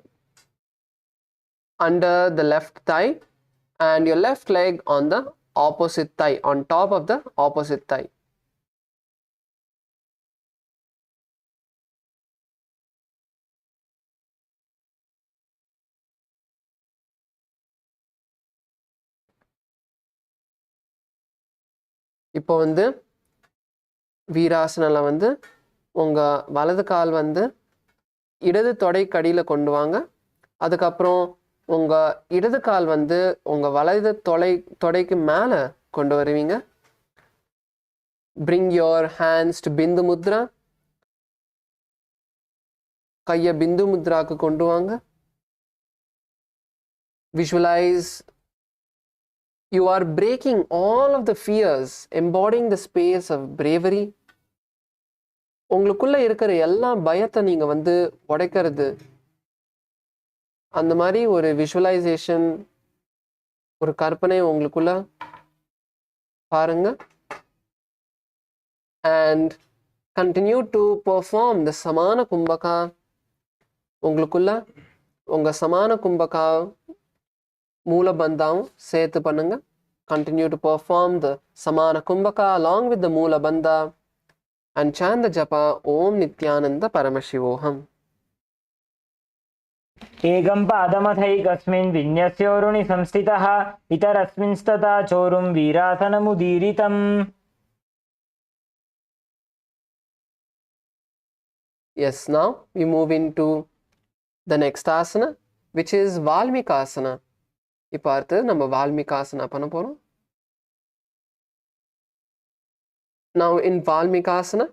under the left thigh and your left leg on the opposite thigh, on top of the opposite thigh. இப்போ வந்து வீராசனில் வந்து உங்கள் வலது கால் வந்து இடது தொடைக்கடியில் கொண்டு வாங்க. அதுக்கப்புறம் உங்கள் இடது கால் வந்து உங்கள் வலது தொடைக்கு மேலே கொண்டு வருவீங்க. Bring your hands to Bindu Mudra. கையை பிந்து முத்ராக்கு கொண்டு வாங்க. Visualize you are breaking all of the fears, embodying the space of bravery. உங்களுக்குள்ள இருக்கிற எல்லா பயத்தை நீங்க வந்து உடைக்கிறது. அந்த மாதிரி ஒரு விஷுவலைசேஷன், ஒரு கற்பனை உங்களுக்குள்ள பாருங்க. And continue to perform the Samana Kumbhaka. உங்களுக்குள்ள உங்க சமான கும்பகா மூல பந்தாவும் சேர்த்து பண்ணுங்க. Continue to perform the Samana Kumbhaka along with the Moola Banda and chant the japa Om Nithyananda Paramashivoham. एकं पादमथैकस्मिन् विन्यस्योरुणि संस्थितः इतरस्मिंस्तथा चोरुं वीरासनमुदीरितम्. Yes, now we move into the next asana, which is Valmikasana. இப்போ அடுத்து நம்ம வால்மீகாசனா பண்ண போகிறோம். Now in Valmikasana,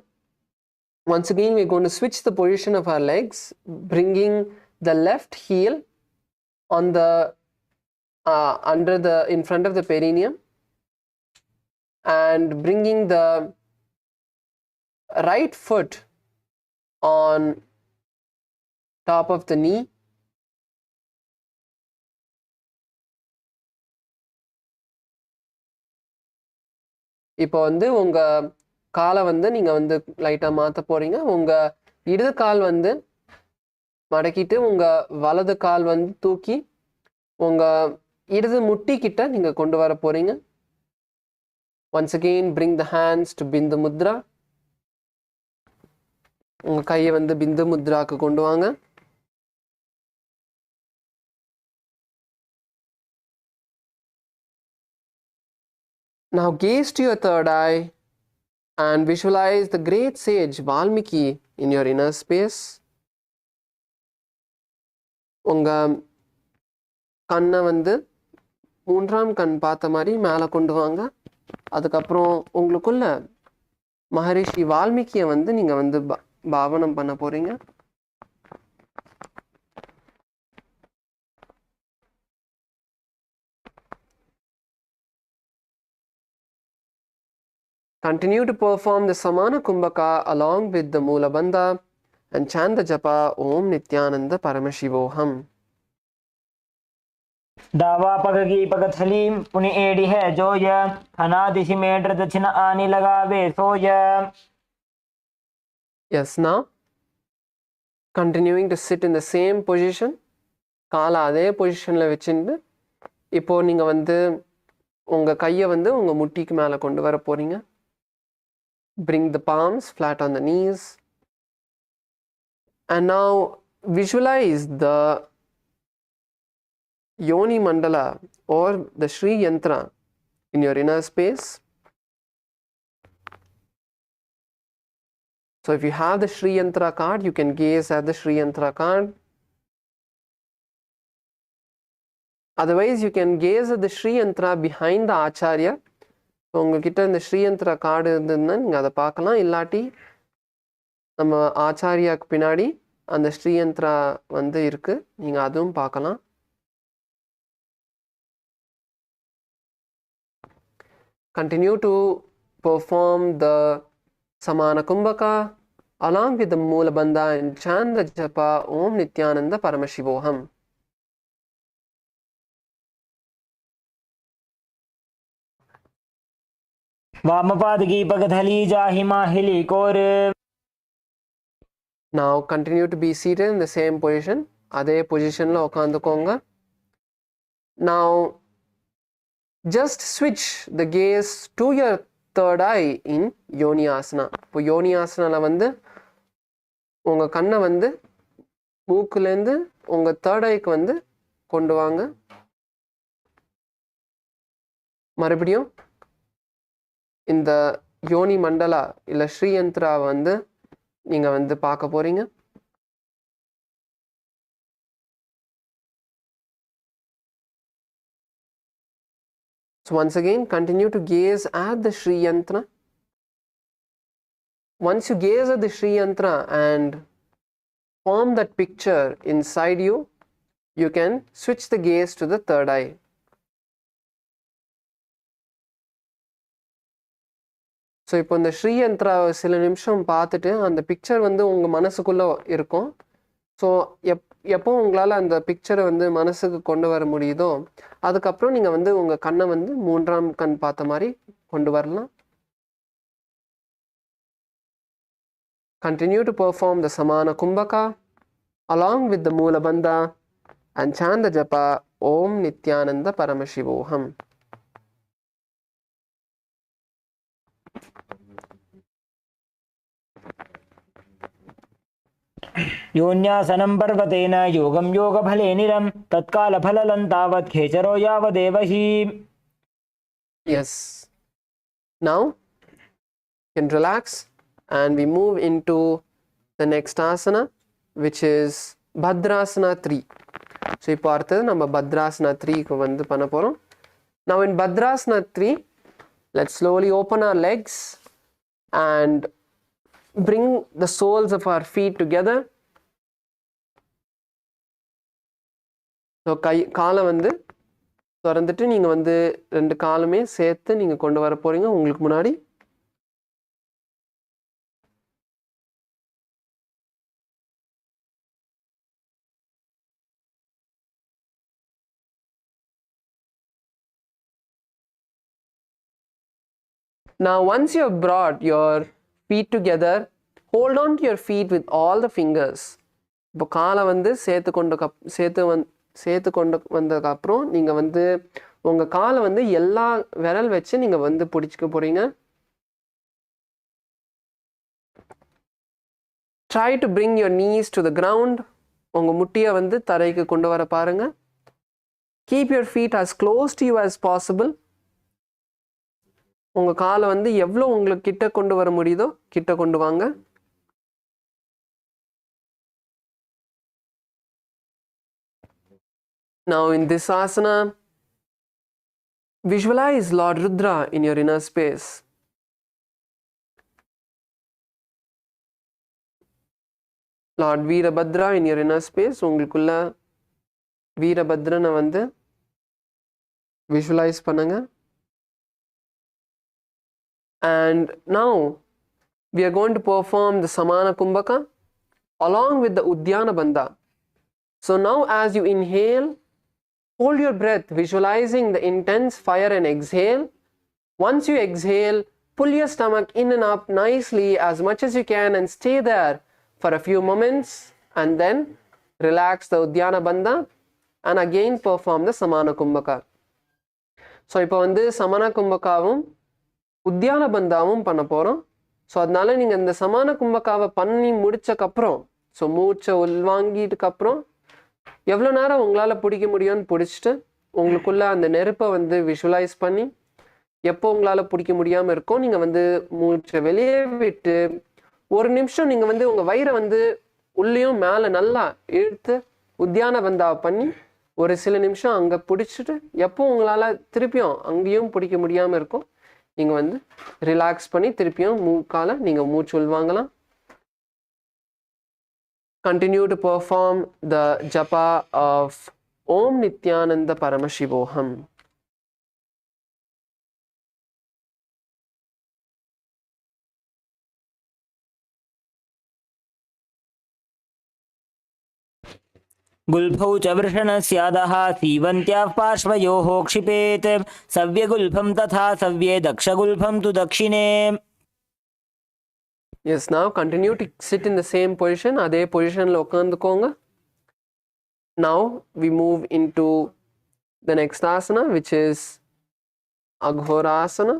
once again we're going to switch the position of our legs, bringing the left heel on the in front of the perineum, and bringing the right foot on top of the knee. இப்போ வந்து உங்க காலை வந்து நீங்க வந்து லைட்டா மாத்த போறீங்க. உங்க இடது கால் வந்து மடக்கிட்டு உங்க வலது கால் வந்து தூக்கி உங்க இடது முட்டி கிட்ட நீங்க கொண்டு வர போறீங்க. Once again bring the hands to bindu mudra. உங்க கையை வந்து பிந்து முத்ராக்கு கொண்டு வாங்க. Now gaze to your third eye and visualize the great sage Valmiki in your inner space. உங்க கண்ணை வந்து மூன்றாம் கண் பார்த்த மாதிரி மேலே கொண்டு வாங்க. அதுக்கப்புறம் உங்களுக்குள்ள மகரிஷி வால்மீகியை வந்து நீங்க வந்து பாவனம் பண்ண போறீங்க. Continue to perform the Samana Kumbhaka along with the Mula Banda and chant the japa Om Nithyananda Paramashivoham. दावा पग की पगथली पुनि एड़ी है जोय खना दिशि मेड्र दक्षिण आनी लगावे सोय. Yes, now continuing to sit in the same position. காலை அதே பொசிஷனில் வச்சுட்டு இப்போ நீங்கள் வந்து உங்கள் கையை வந்து உங்கள் முட்டிக்கு மேலே கொண்டு வர போகிறீங்க. Bring the palms flat on the knees. And now visualize the Yoni Mandala or the Sri Yantra in your inner space. So if you have the Sri Yantra card, you can gaze at the Sri Yantra card. Otherwise, you can gaze at the Sri Yantra behind the Acharya. So உங்ககிட்ட இந்த Sri Yantra card இருந்ததுன்னா நீங்கள் அதை பார்க்கலாம். இல்லாட்டி நம்ம ஆச்சாரியாக்கு பின்னாடி அந்த Sri Yantra வந்து இருக்கு, நீங்கள் அதுவும் பார்க்கலாம். Continue to perform the Samana Kumbhaka along with the Mula Banda and chant the japa Om Nithyananda Paramashivoham. वामपाद की पगथली जाहि माहिली core. Now continue to be seated in the same position. அதே பொசிஷன்ல உட்காந்துக்கோங்க. Now just switch the gaze to your third eye in Yoni Asana. இப்போ Yoni Asanaல வந்து உங்க கண்ணை வந்து மூக்குலேருந்து உங்க third eyeக்கு வந்து கொண்டு வாங்க. மறுபடியும் இந்த யோனி மண்டலா இல்லை ஸ்ரீ யந்திரா வந்து நீங்கள் வந்து பார்க்க போறீங்க. So once again, continue to gaze at the Sri Yantra. Once you gaze at the Sri Yantra and form that picture inside you, you can switch the gaze to the third eye. So இப்போ இந்த ஸ்ரீ யந்திரா சில நிமிஷம் பார்த்துட்டு அந்த picture வந்து உங்கள் மனசுக்குள்ளே இருக்கும். ஸோ எப்போ உங்களால் அந்த பிக்சரை வந்து மனசுக்கு கொண்டு வர முடியுதோ அதுக்கப்புறம் நீங்கள் வந்து உங்கள் கண்ணை வந்து மூன்றாம் கண் பார்த்த மாதிரி கொண்டு வரலாம். Continue to perform the Samana Kumbhaka along with the Mula Banda and chant the japa Om Nithyananda Paramashivoham. योन्यासनं पर्वतेन योगं योगफलेनिरं तत्कालफललं तावत् खेचरो यावदेव हि. Yes. Now you can relax and we move into the next asana, which is Bhadrasana 3. So இப்போ அடுத்தது நம்ம Bhadrasana 3க்கு வந்து பண்ண போகிறோம். Now in Bhadrasana 3, let's slowly open our legs and bring the soles of our feet together. So காலை வந்து திறந்துட்டு நீங்கள் வந்து 2 காலுமே சேர்த்து நீங்கள் கொண்டு வர போகிறீங்க உங்களுக்கு முன்னாடி. Now once you have brought your feet together, hold on to your feet with all the fingers. இப்போ காலை வந்து சேர்த்து கொண்டு வந்ததுக்கப்புறம் நீங்கள் வந்து உங்கள் காலை வந்து எல்லா விரல் வச்சு நீங்கள் வந்து பிடிச்சிக்க போகிறீங்க. Try to bring your knees to the ground. உங்கள் முட்டியை வந்து தரைக்கு கொண்டு வர பாருங்க. Keep your feet as close to you as possible. உங்கள் காலை வந்து எவ்வளோ உங்களுக்கு கிட்ட கொண்டு வர முடியுதோ கிட்ட கொண்டு வாங்க. Now in this asana, visualize Lord Rudra in your inner space. Lord Veerabhadra in your inner space. உங்களுக்குள்ள வீரபத்ரனை வந்து visualize பண்ணுங்க. And now we are going to perform the Samana Kumbhaka along with the Uddiyana Banda. So now as you inhale, hold your breath, visualizing the intense fire and exhale. Once you exhale, pull your stomach in and up nicely as much as you can and stay there for a few moments and then relax the Uddiyana Banda and again perform the Samana Kumbhaka. So இப்போ வந்து Samana Kumbhakaவும் உத்தியான பந்தாவும் பண்ண போகிறோம். So அதனால நீங்கள் இந்த சமான கும்பக்காவை பண்ணி முடிச்சக்கப்புறம், so மூச்சை உள்வாங்கிட்டுக்கப்புறம் எவ்வளோ நேரம் உங்களால் பிடிக்க முடியும்னு பிடிச்சிட்டு உங்களுக்குள்ள அந்த நெருப்பை வந்து விஷுவலைஸ் பண்ணி எப்போ உங்களால் பிடிக்க முடியாமல் இருக்கோ நீங்கள் வந்து மூச்சை வெளியே விட்டு 1 நிமிஷம் நீங்கள் வந்து உங்கள் வயிறை வந்து உள்ளேயும் மேலே நல்லா இழுத்து உத்தியான பந்தாவை பண்ணி ஒரு சில நிமிஷம் அங்கே பிடிச்சிட்டு எப்போ உங்களால் திருப்பியும் அங்கேயும் பிடிக்க முடியாமல் இருக்கும் நீங்கள் வந்து ரிலாக்ஸ் பண்ணி திருப்பியும் மூக்கால நீங்கள் மூச்சு உள்வாங்கலாம். Continue to perform the japa of Om Nithyananda Paramashivoham. गुल्फौ च वृषणस्यादः सीवन्त्याः पार्श्वयोः क्षिपेत् सव्यगुल्फं तथा सव्ये दक्षगुल्फं तु दक्षिणे. Yes, now continue to sit in the same position. அதே பொசிஷனில் உட்காந்துக்கோங்க. Now we move into the next asana, which is Aghorasana.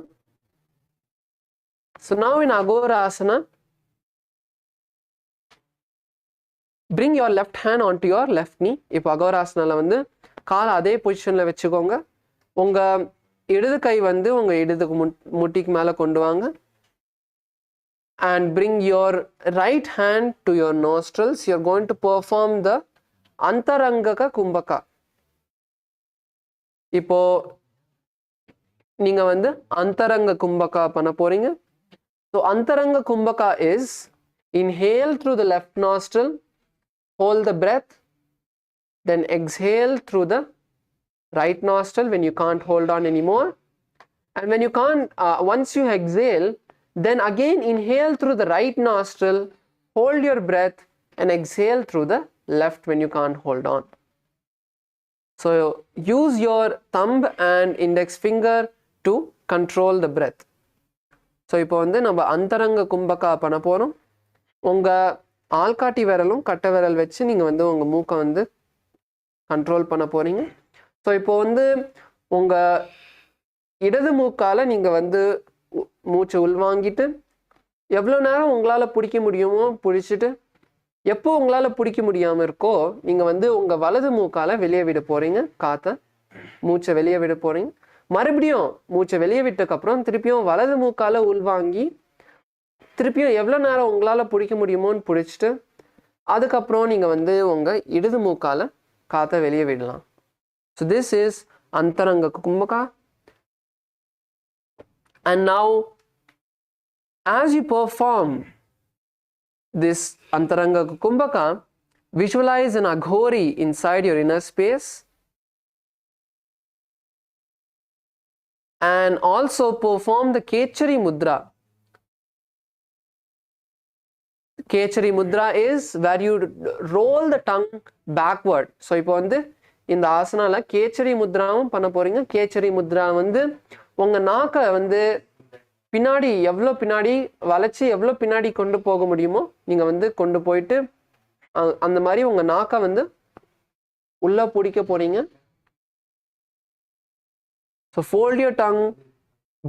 So now in Aghorasana, bring your left hand onto your left knee. இப்போ அகோராசனால வந்து காலை அதே பொசிஷனில் வச்சுக்கோங்க. உங்கள் இடது கை வந்து உங்கள் இடது முட்டிக்கு மேலே கொண்டு வாங்க. And bring your right hand to your nostrils. You are going to perform the Antarangaka Kumbhaka. இப்போ நீங்கள் வந்து Antaranga Kumbhaka பண்ண போறீங்க. So Antaranga Kumbhaka is inhale through the left nostril, hold the breath, then exhale through the right nostril when you can't hold on anymore. And when you can't, once you exhale, then again inhale through the right nostril, hold your breath and exhale through the left when you can't hold on. So use your thumb and index finger to control the breath. So இப்போ வந்து நம்ம அந்தரங்க கும்பகா பண்ண போகிறோம். உங்கள் ஆள்காட்டி விரலும் கட்டை விரல் வச்சு நீங்கள் வந்து உங்கள் மூக்கை வந்து கண்ட்ரோல் பண்ண போகிறீங்க. ஸோ இப்போ வந்து உங்கள் இடது மூக்கால் நீங்கள் வந்து மூச்சை உள்வாங்கிட்டு எவ்வளோ நேரம் உங்களால் பிடிக்க முடியுமோ பிடிச்சிட்டு எப்போ உங்களால் பிடிக்க முடியாமல் இருக்கோ நீங்கள் வந்து உங்கள் வலது மூக்கால் வெளியே விட போகிறீங்க. காற்றை மூச்சை வெளியே விட போகிறீங்க. மறுபடியும் மூச்சை வெளியே விட்டதுக்கப்புறம் திருப்பியும் வலது மூக்கால் உள்வாங்கி திருப்பியும் எவ்வளோ நேரம் உங்களால் பிடிக்க முடியுமோன்னு பிடிச்சிட்டு அதுக்கப்புறம் நீங்கள் வந்து உங்கள் இடது மூக்கால் காற்றை வெளியே விடலாம். So this is Antaranga Kumbhaka. And now as you perform this Antaranga Kumbhaka, visualize an Aghori inside your inner space and also perform the Kechari Mudra. Kechari Mudra is where you roll the tongue backward. So இப்போ வந்து இந்த ஆசனால கேச்சரி முத்ராவும் பண்ண போறீங்க. கேச்சரி முத்ரா வந்து உங்க நாக்கை வந்து பின்னாடி எவ்வளோ பின்னாடி வளைச்சி எவ்வளோ பின்னாடி கொண்டு போக முடியுமோ நீங்க வந்து கொண்டு போயிட்டு அந்த மாதிரி உங்க நாக்கை வந்து உள்ள பிடிக்க போறீங்க. So fold your tongue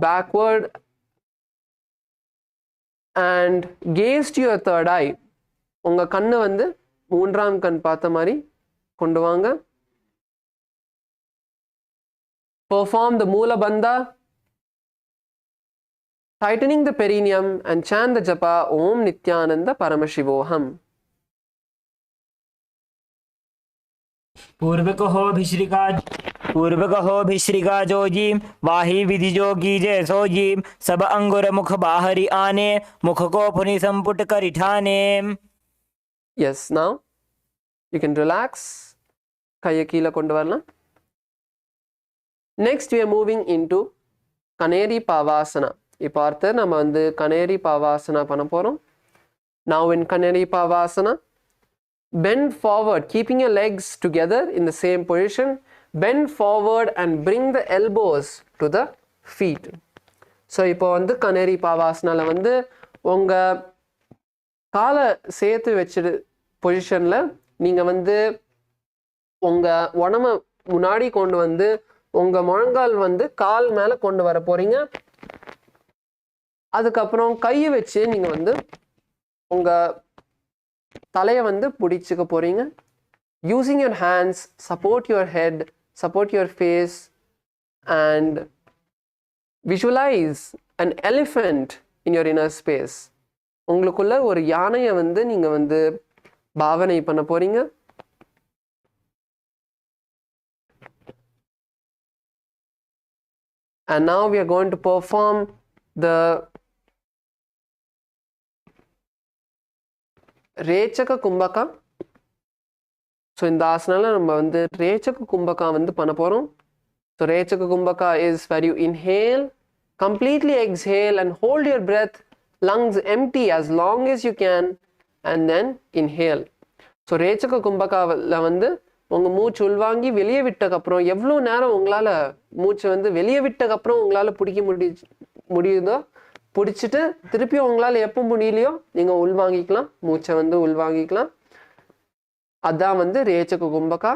backward and gaze to your third eye. உங்க கண்ணு வந்து மூன்றாம் கண் பார்த்த மாதிரி கொண்டு வாங்க. Perform the Moola Banda, tightening the perineum and chant the japa Om Nithyananda Paramashivoham. पूर्व कहो भिश्रिका जोजी वाही विधि जोगी जय सोजी सब अंगुर मुख बाहरी आने मुख को पुनि संपुट करिठाने. Yes, now you can relax. கையை கீழே கொண்டு வரலாம். Next we are moving into Kaneri Pavasana. இப்போ அடுத்து நம்ம வந்து Kaneri Pavasana பண்ண போறோம். Now in Kaneri Pavasana, bend forward, keeping your legs together in the same position. Bend forward and bring the elbows to the feet. So இப்போ வந்து Kaneri Pavasanaல வந்து உங்க காலை சேர்த்து வச்சிரு பொசிஷன்ல நீங்க வந்து உங்க உடம்ப முன்னாடி கொண்டு வந்து உங்க முழங்கால் வந்து கால் மேல கொண்டு வர போறீங்க. அதுக்கப்புறம் கையை வச்சு நீங்க வந்து உங்க தலையை வந்து பிடிச்சுக்க போறீங்க. Using your hands, support your head, support your face and visualize an elephant in your inner space. உங்களுக்குள்ள ஒரு யானையை வந்து நீங்க வந்து பாவனை பண்ண போறீங்க. And now we are going to perform the Rechaka Kumbhaka. So in the asana நம்ம வந்து Rechaka Kumbhaka வந்து பண்ண போறோம். So Rechaka Kumbhaka is where you inhale, completely exhale and hold your breath, lungs empty as long as you can and then inhale. So Rechaka Kumbhakaல வந்து உங்க மூச்சு உள்வாங்கி வெளியே விட்டதுக்கு அப்புறம் எவ்வளோ நேரம் உங்களால மூச்சு வந்து வெளியே விட்டதுக்கு அப்புறம் உங்களால பிடிக்க முடியுதோ பிடிச்சிட்டு திருப்பி உங்களால எப்போ முடியலையோ நீங்க உள்வாங்கிக்கலாம். மூச்சை வந்து உள்வாங்கிக்கலாம். அதான் வந்து Rechaka Kumbhaka.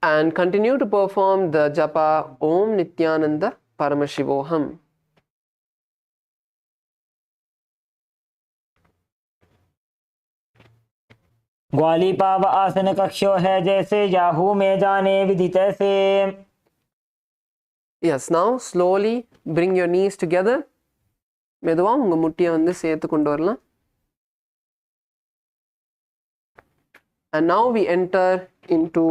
And continue to perform the japa Om Nithyananda Paramashivoham. ग्वाली पाव आसन कक्षो है जैसे याहू में जाने विधि तैसे. Yes, now slowly bring your knees together. மெதுவா உங்க முட்டியை வந்து சேர்த்து கொண்டு வரலாம். And now we enter into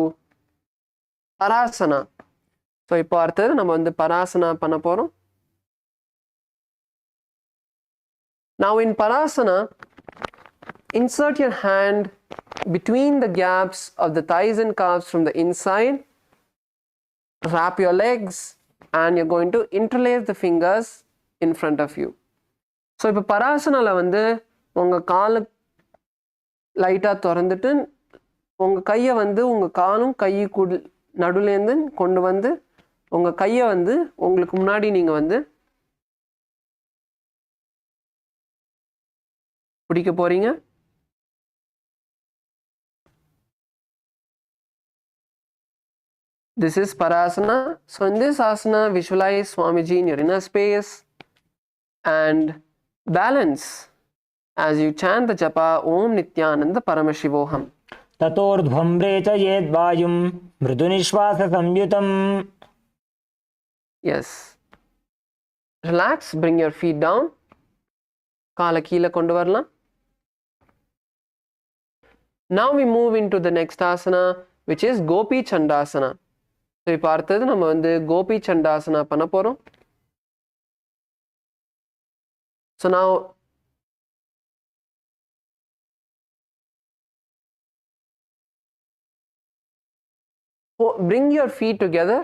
Parasana. So இப்போ அடுத்தது நம்ம வந்து Parasana பண்ண போறோம். Now in Parasana, insert your hand between the gaps of the thighs and calves from the inside. Wrap your legs and you're going to interlace the fingers in front of you. So இப்போ Parasanaல வந்து உங்க காலை லைட்டா திறந்துட்டு உங்க கையை வந்து உங்க காலும் கையை நடுலேருந்து கொண்டு வந்து உங்க கையை வந்து உங்களுக்கு முன்னாடி நீங்க வந்து பிடிக்க போறீங்க. This is Parasana. So in this asana, visualize Swamiji in your inner space and balance as you chant the japa Om Nithyananda Paramashivoham. ततोर्ध्वं रेचयेद् वायुं मृदुनिश्वास संयुतम्. Yes. Relax, bring your feet down. காலை கீழே கொண்டு வரலாம். Now we move into the next asana, which is Gopi Chandasana. So இப்போ அடுத்தது நம்ம வந்து Gopi Chandasana பண்ண போறோம். So now bring your feet together.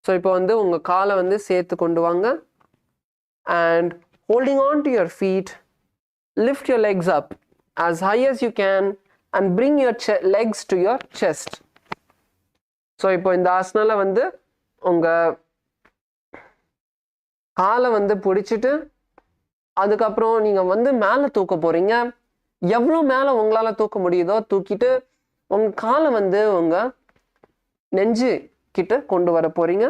So இப்போ வந்து உங்க காலை வந்து சேர்த்து கொண்டு வாங்க. And holding on to your feet, lift your legs up as high as you can and bring your legs to your chest. So இப்போ இந்த ஆசனால வந்து உங்க காலை வந்து பிடிச்சிட்டு அதுக்கப்புறம் நீங்க வந்து மேலே தூக்க போறீங்க. எவ்வளோ மேலே உங்களால தூக்க முடியுதோ தூக்கிட்டு உங்க காலை வந்து உங்க நெஞ்சு கிட்ட கொண்டு வர போறீங்க.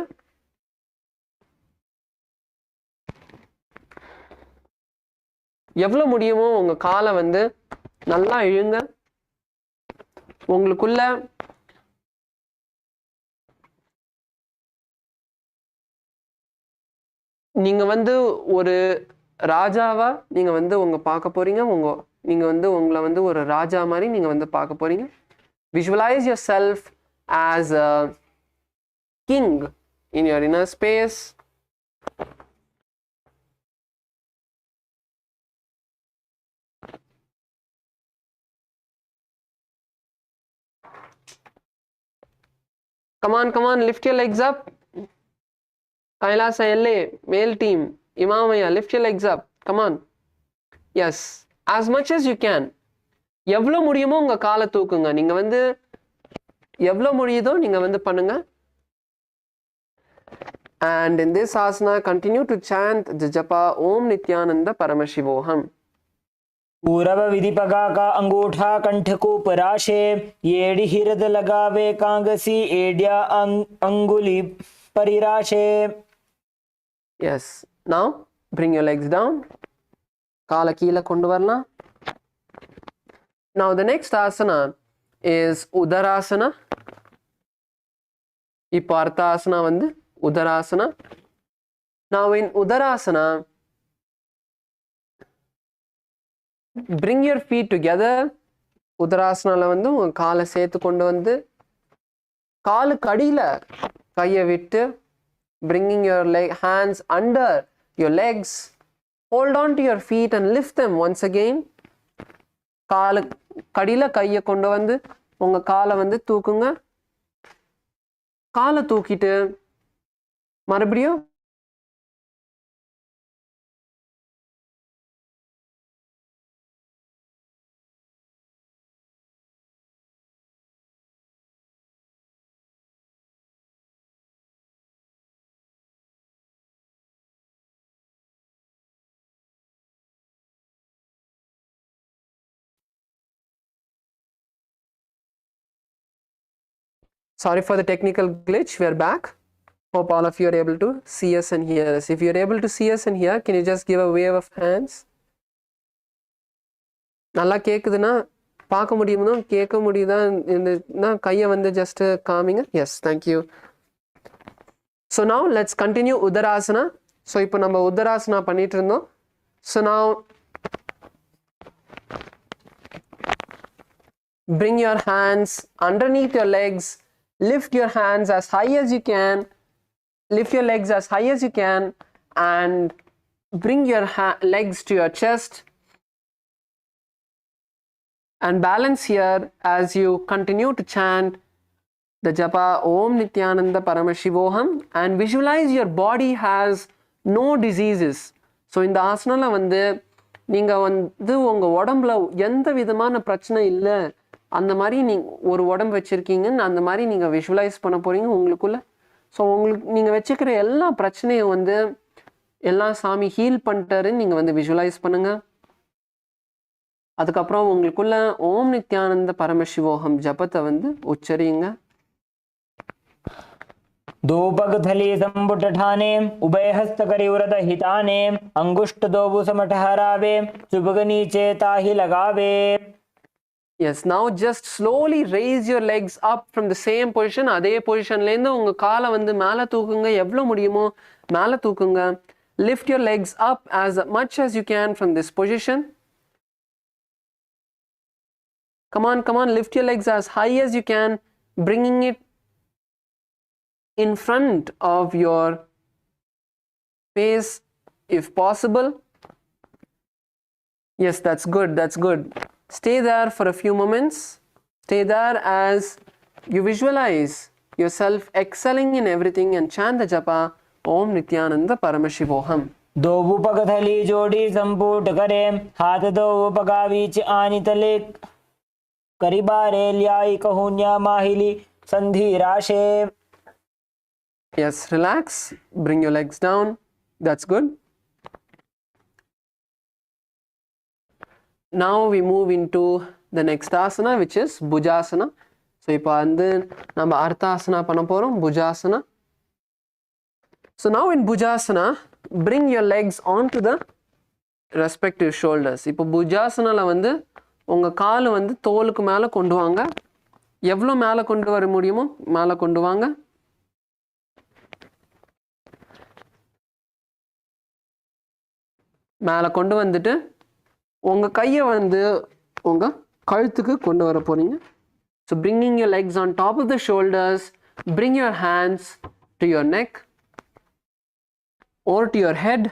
எவ்வளோ முடியுமோ உங்க காலை வந்து நல்லா இழுங்க. உங்களுக்குள்ள நீங்க வந்து ஒரு ராஜாவா நீங்க வந்து உங்க பார்க்க போறீங்க. நீங்க வந்து உங்களை வந்து ஒரு ராஜா மாதிரி நீங்க வந்து பார்க்க போறீங்க. Visualize yourself as a king in your inner space. Come on, lift your legs up. KAILASA LA, male team, Imamaya, lift your legs up. Come on. Yes, as much as you can. எவ்வளோ முடியுமோ உங்க காலை தூக்குங்க. நீங்க வந்து எவ்வளோ முடியுதோ நீங்க வந்து பண்ணுங்க. And in this asana, continue to chant the japa Om Nithyananda Paramashivoham. पूरब विधि पगा का अंगूठा कंठ को पराशे, येड़ी हिरद लगावे कांगसी एडिया अंगुली परिराशे. Yes, now bring your legs down. காலை கீழே கொண்டு வரலாம். Now the next asana is Udarasana. இப்போ அடுத்த ஆசனா வந்து Udarasana. Now in Udarasana, bring your feet together. Udarasanaல வந்து உங்க காலை சேர்த்து கொண்டு வந்து காலுக்கு அடியில கையை விட்டு bringing your hands under your legs. Hold on to your feet and lift them once again. காலுக்கு அடியில கையை கொண்டு வந்து உங்க காலை வந்து தூக்குங்க. காலை தூக்கிட்டு மறுபடியும் sorry for the technical glitch. We are back. Hope all of you are able to see us and hear us. If you are able to see us and hear, can you just give a wave of hands? நல்லா கேக்குதுன்னா பார்க்க முடியுமோ கேட்க முடியுதா கையை வந்து just காமிங்க. Yes, thank you. So now let's continue Udarasana. So இப்போ நம்ம Udarasana பண்ணிட்டு இருந்தோம். So now bring your hands underneath your legs. Lift your hands as high as you can. Lift your legs as high as you can and bring your legs to your chest. And balance here as you continue to chant the japa Om Nithyananda Paramashivoham and visualize your body has no diseases. So இந்த ஆசனால வந்து நீங்க வந்து உங்க உடம்புல எந்த விதமான பிரச்சனை இல்லை அந்த மாதிரி ஒரு உடம்பு வச்சிருக்கீங்கன்னு அந்த மாதிரி நீங்க விஷுவலைஸ் பண்ண போறீங்க உங்களுக்குள்ள. ஸோ உங்களுக்கு நீங்க வச்சுக்கிற எல்லா பிரச்சனையும் வந்து எல்லா சாமி ஹீல் பண்ணிட்டாருன்னு நீங்க வந்து விஷுவலைஸ் பண்ணுங்க. அதுக்கப்புறம் உங்களுக்குள்ள ஓம் நித்யானந்த பரமசிவோகம் ஜபத்தை வந்து உச்சரியுங்க. दो पग थली संबुट ठाने, उभय हस्त करी व्रत हिताने, अंगुष्ठ दोबु समठ हरावे, चुबग नीचे ताही लगावे. Yes, now just slowly raise your legs up from the same position. அதே பொசிஷன்ல இருந்து உங்க காலை வந்து மேலே தூக்குங்க. எவ்வளவு முடியுமோ மேலே தூக்குங்க. Lift your legs up as much as you can from this position. Come on, lift your legs as high as you can, bringing it in front of your face if possible. Yes, that's good, Stay there for a few moments. Stay there as you visualize yourself excelling in everything and chant the japa Om Nithyananda Paramashivoham. दो उपगथली जोड़ी संपुट करे, हाथ दो उपगा बीच आनी तले करीबारे ल्याई कहून्या माहिली संधि राशे. Yes, relax. Bring your legs down. That's good. Now we move into the next asana, which is Bhujasana. So, இப்போ வந்து நம்ம Arthasana பண்ண போறோம், Bhujasana. So now in Bhujasana, bring your legs onto the respective shoulders. இப்போ Bhujasanaல வந்து உங்க கால் வந்து தோலுக்கு மேல கொண்டு வாங்க. எவ்வளவு மேல கொண்டு வர முடியுமோ மேல கொண்டு வாங்க. மேல கொண்டு வந்துட்டு உங்க கையை வந்து உங்க கழுத்துக்கு கொண்டு வர போறீங்க. So bringing your legs on top of the shoulders, bring your hands to your neck or to your head.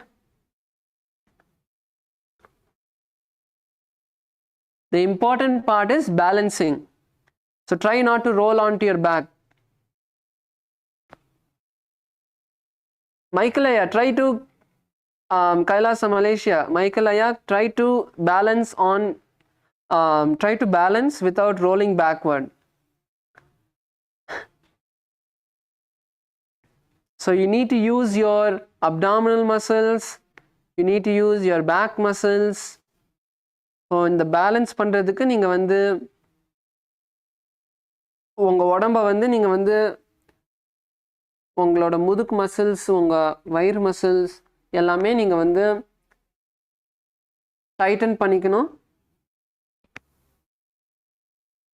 The important part is balancing. So try not to roll onto your back. Michaelaya, try to KAILASA Malaysia. Michaelaya, try to balance on try to balance without rolling backward. So you need to use your abdominal muscles, you need to use your back muscles. So இந்த balance பண்றதுக்கு நீங்க வந்து உங்க உடம்ப வந்து நீங்க வந்து உங்களோட முதுகு மசில்ஸ், உங்க வயிறு மசில்ஸ் எல்லாமே நீங்க வந்து டைட்டன் பண்ணிக்கணும்.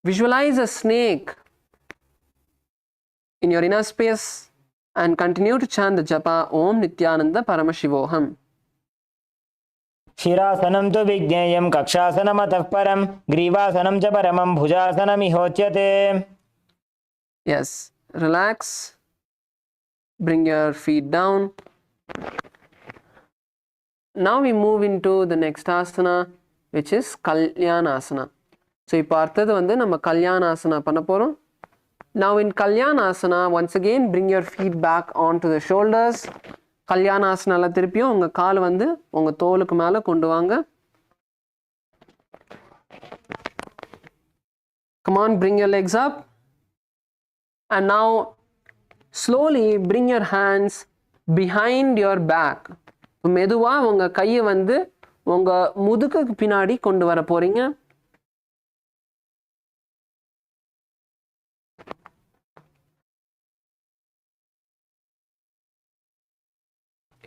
Visualize a snake in your inner space and continue to chant the japa Om Nithyananda Paramashivoham. शिरासनं तु विज्ञेयं कक्षासनमतः परं ग्रीवासनं च परमं भुजासनमिहोच्यते. Yes, relax. Bring your feet down. Now we move into the next asana, which is Kalyanasana. So இப்போ அடுத்தது வந்து நம்ம Kalyanasana பண்ண போறோம். Now in Kalyanasana, once again bring your feet back onto the shoulders. Kalyanasanaல திருப்பியும் உங்க கால் வந்து உங்க தோலுக்கு மேல கொண்டு வாங்க. Come on, bring your legs up. And now slowly bring your hands behind your back. மெதுவா உங்க கையை வந்து உங்க முதுகுக்கு பின்னாடி கொண்டு வர போறீங்க.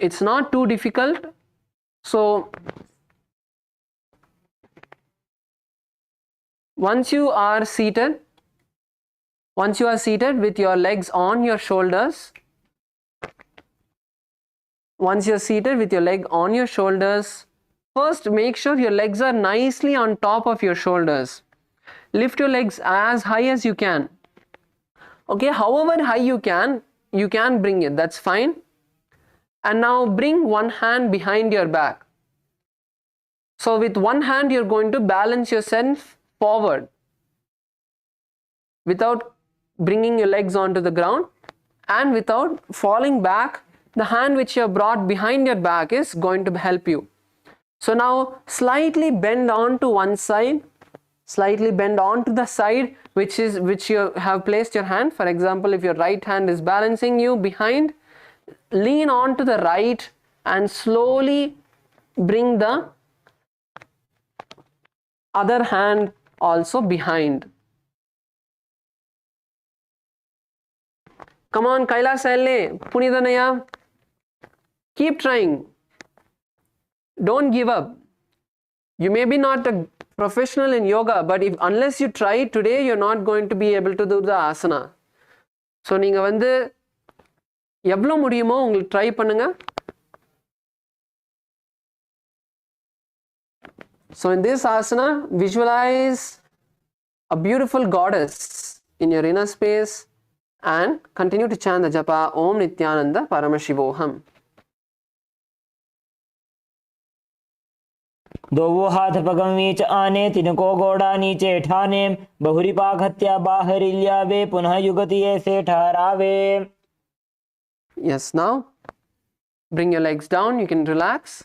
It's not too difficult. So once you are seated with your legs on your shoulders, first make sure your legs are nicely on top of your shoulders. Lift your legs as high as you can. Okay, however high you can bring it, that's fine. And now bring one hand behind your back. So with one hand you're going to balance yourself forward without bringing your legs onto the ground and without falling back. The hand which you have brought behind your back is going to help you. So now slightly bend onto one side, slightly bend onto the side which you have placed your hand. For example, if your right hand is balancing you behind, lean on to the right and slowly bring the other hand also behind. Come on, KAILASA, Punidanaya. Keep trying. Don't give up. You may be not a professional in yoga, but unless you try today, you're not going to be able to do the asana. So நீங்க வந்து எவ்வளவு முடியுமோ உங்களுக்கு try பண்ணுங்க. So in this asana, visualize a beautiful goddess in your inner space and continue to chant the japa Om Nithyananda Paramashivoham. दो हाथ पगम नीच आने तिनको गोड़ा नीचे ठाने बहुरी पाक हत्या बाहर लियावे पुनः युगति ऐसे ठहरावे. Yes, now bring your legs down, you can relax.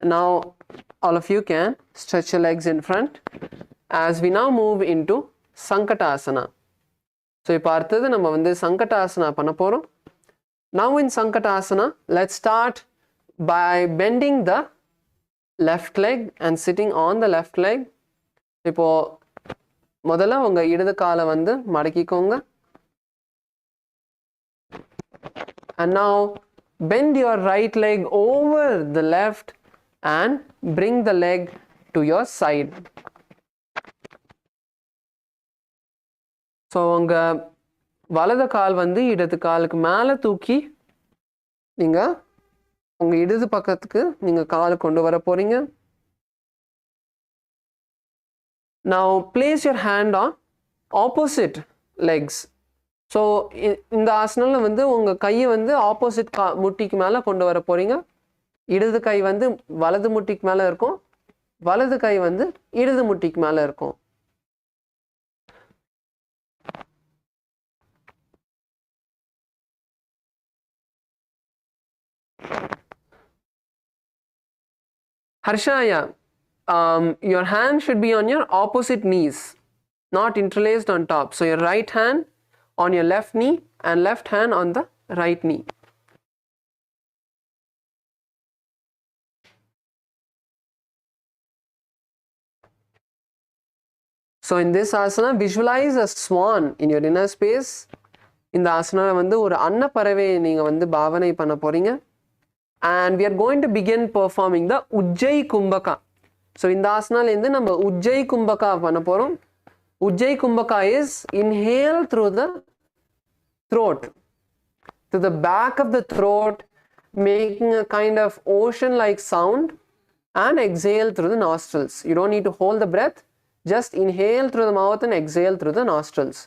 Now all of you can stretch your legs in front as we now move into Sankatasana. So இப்போ அடுத்தது நம்ம வந்து Sankatasana பண்ண போறோம். Now in Sankatasana, let's start by bending the left leg and sitting on the left leg. இப்போ முதல்ல உங்க இடது காலை வந்து மடக்கிக்கோங்க. And now bend your right leg over the left and bring the leg to your side. So உங்க வலது கால் வந்து இடது காலுக்கு மேலே தூக்கி நீங்க உங்க இடது பக்கத்துக்கு நீங்க காலை கொண்டு வர போறீங்க. Now place your hand on opposite legs. So இந்த ஆசனால வந்து உங்க கையை வந்து ஆப்போசிட் முட்டிக்கு மேலே கொண்டு வர போறீங்க. இடது கை வந்து வலது முட்டிக்கு மேலே இருக்கும், வலது கை வந்து இடது முட்டிக்கு மேலே இருக்கும். Harshaya, your hand should be on your opposite knees, not interlaced on top. So your right hand on your left knee and left hand on the right knee. So in this asana, visualize a swan in your inner space. இந்த ஆசனால வந்து ஒரு அன்னப்பறவையை நீங்க வந்து பாவனை பண்ண போறீங்க. And we are going to begin performing the Ujjai Kumbhaka. So in the asana lende நம்ம Ujjai Kumbhaka பண்ண போறோம். Ujjai Kumbhaka is inhale through the throat, to the back of the throat, making a kind of ocean like sound, and exhale through the nostrils. You don't need to hold the breath, just inhale through the mouth and exhale through the nostrils.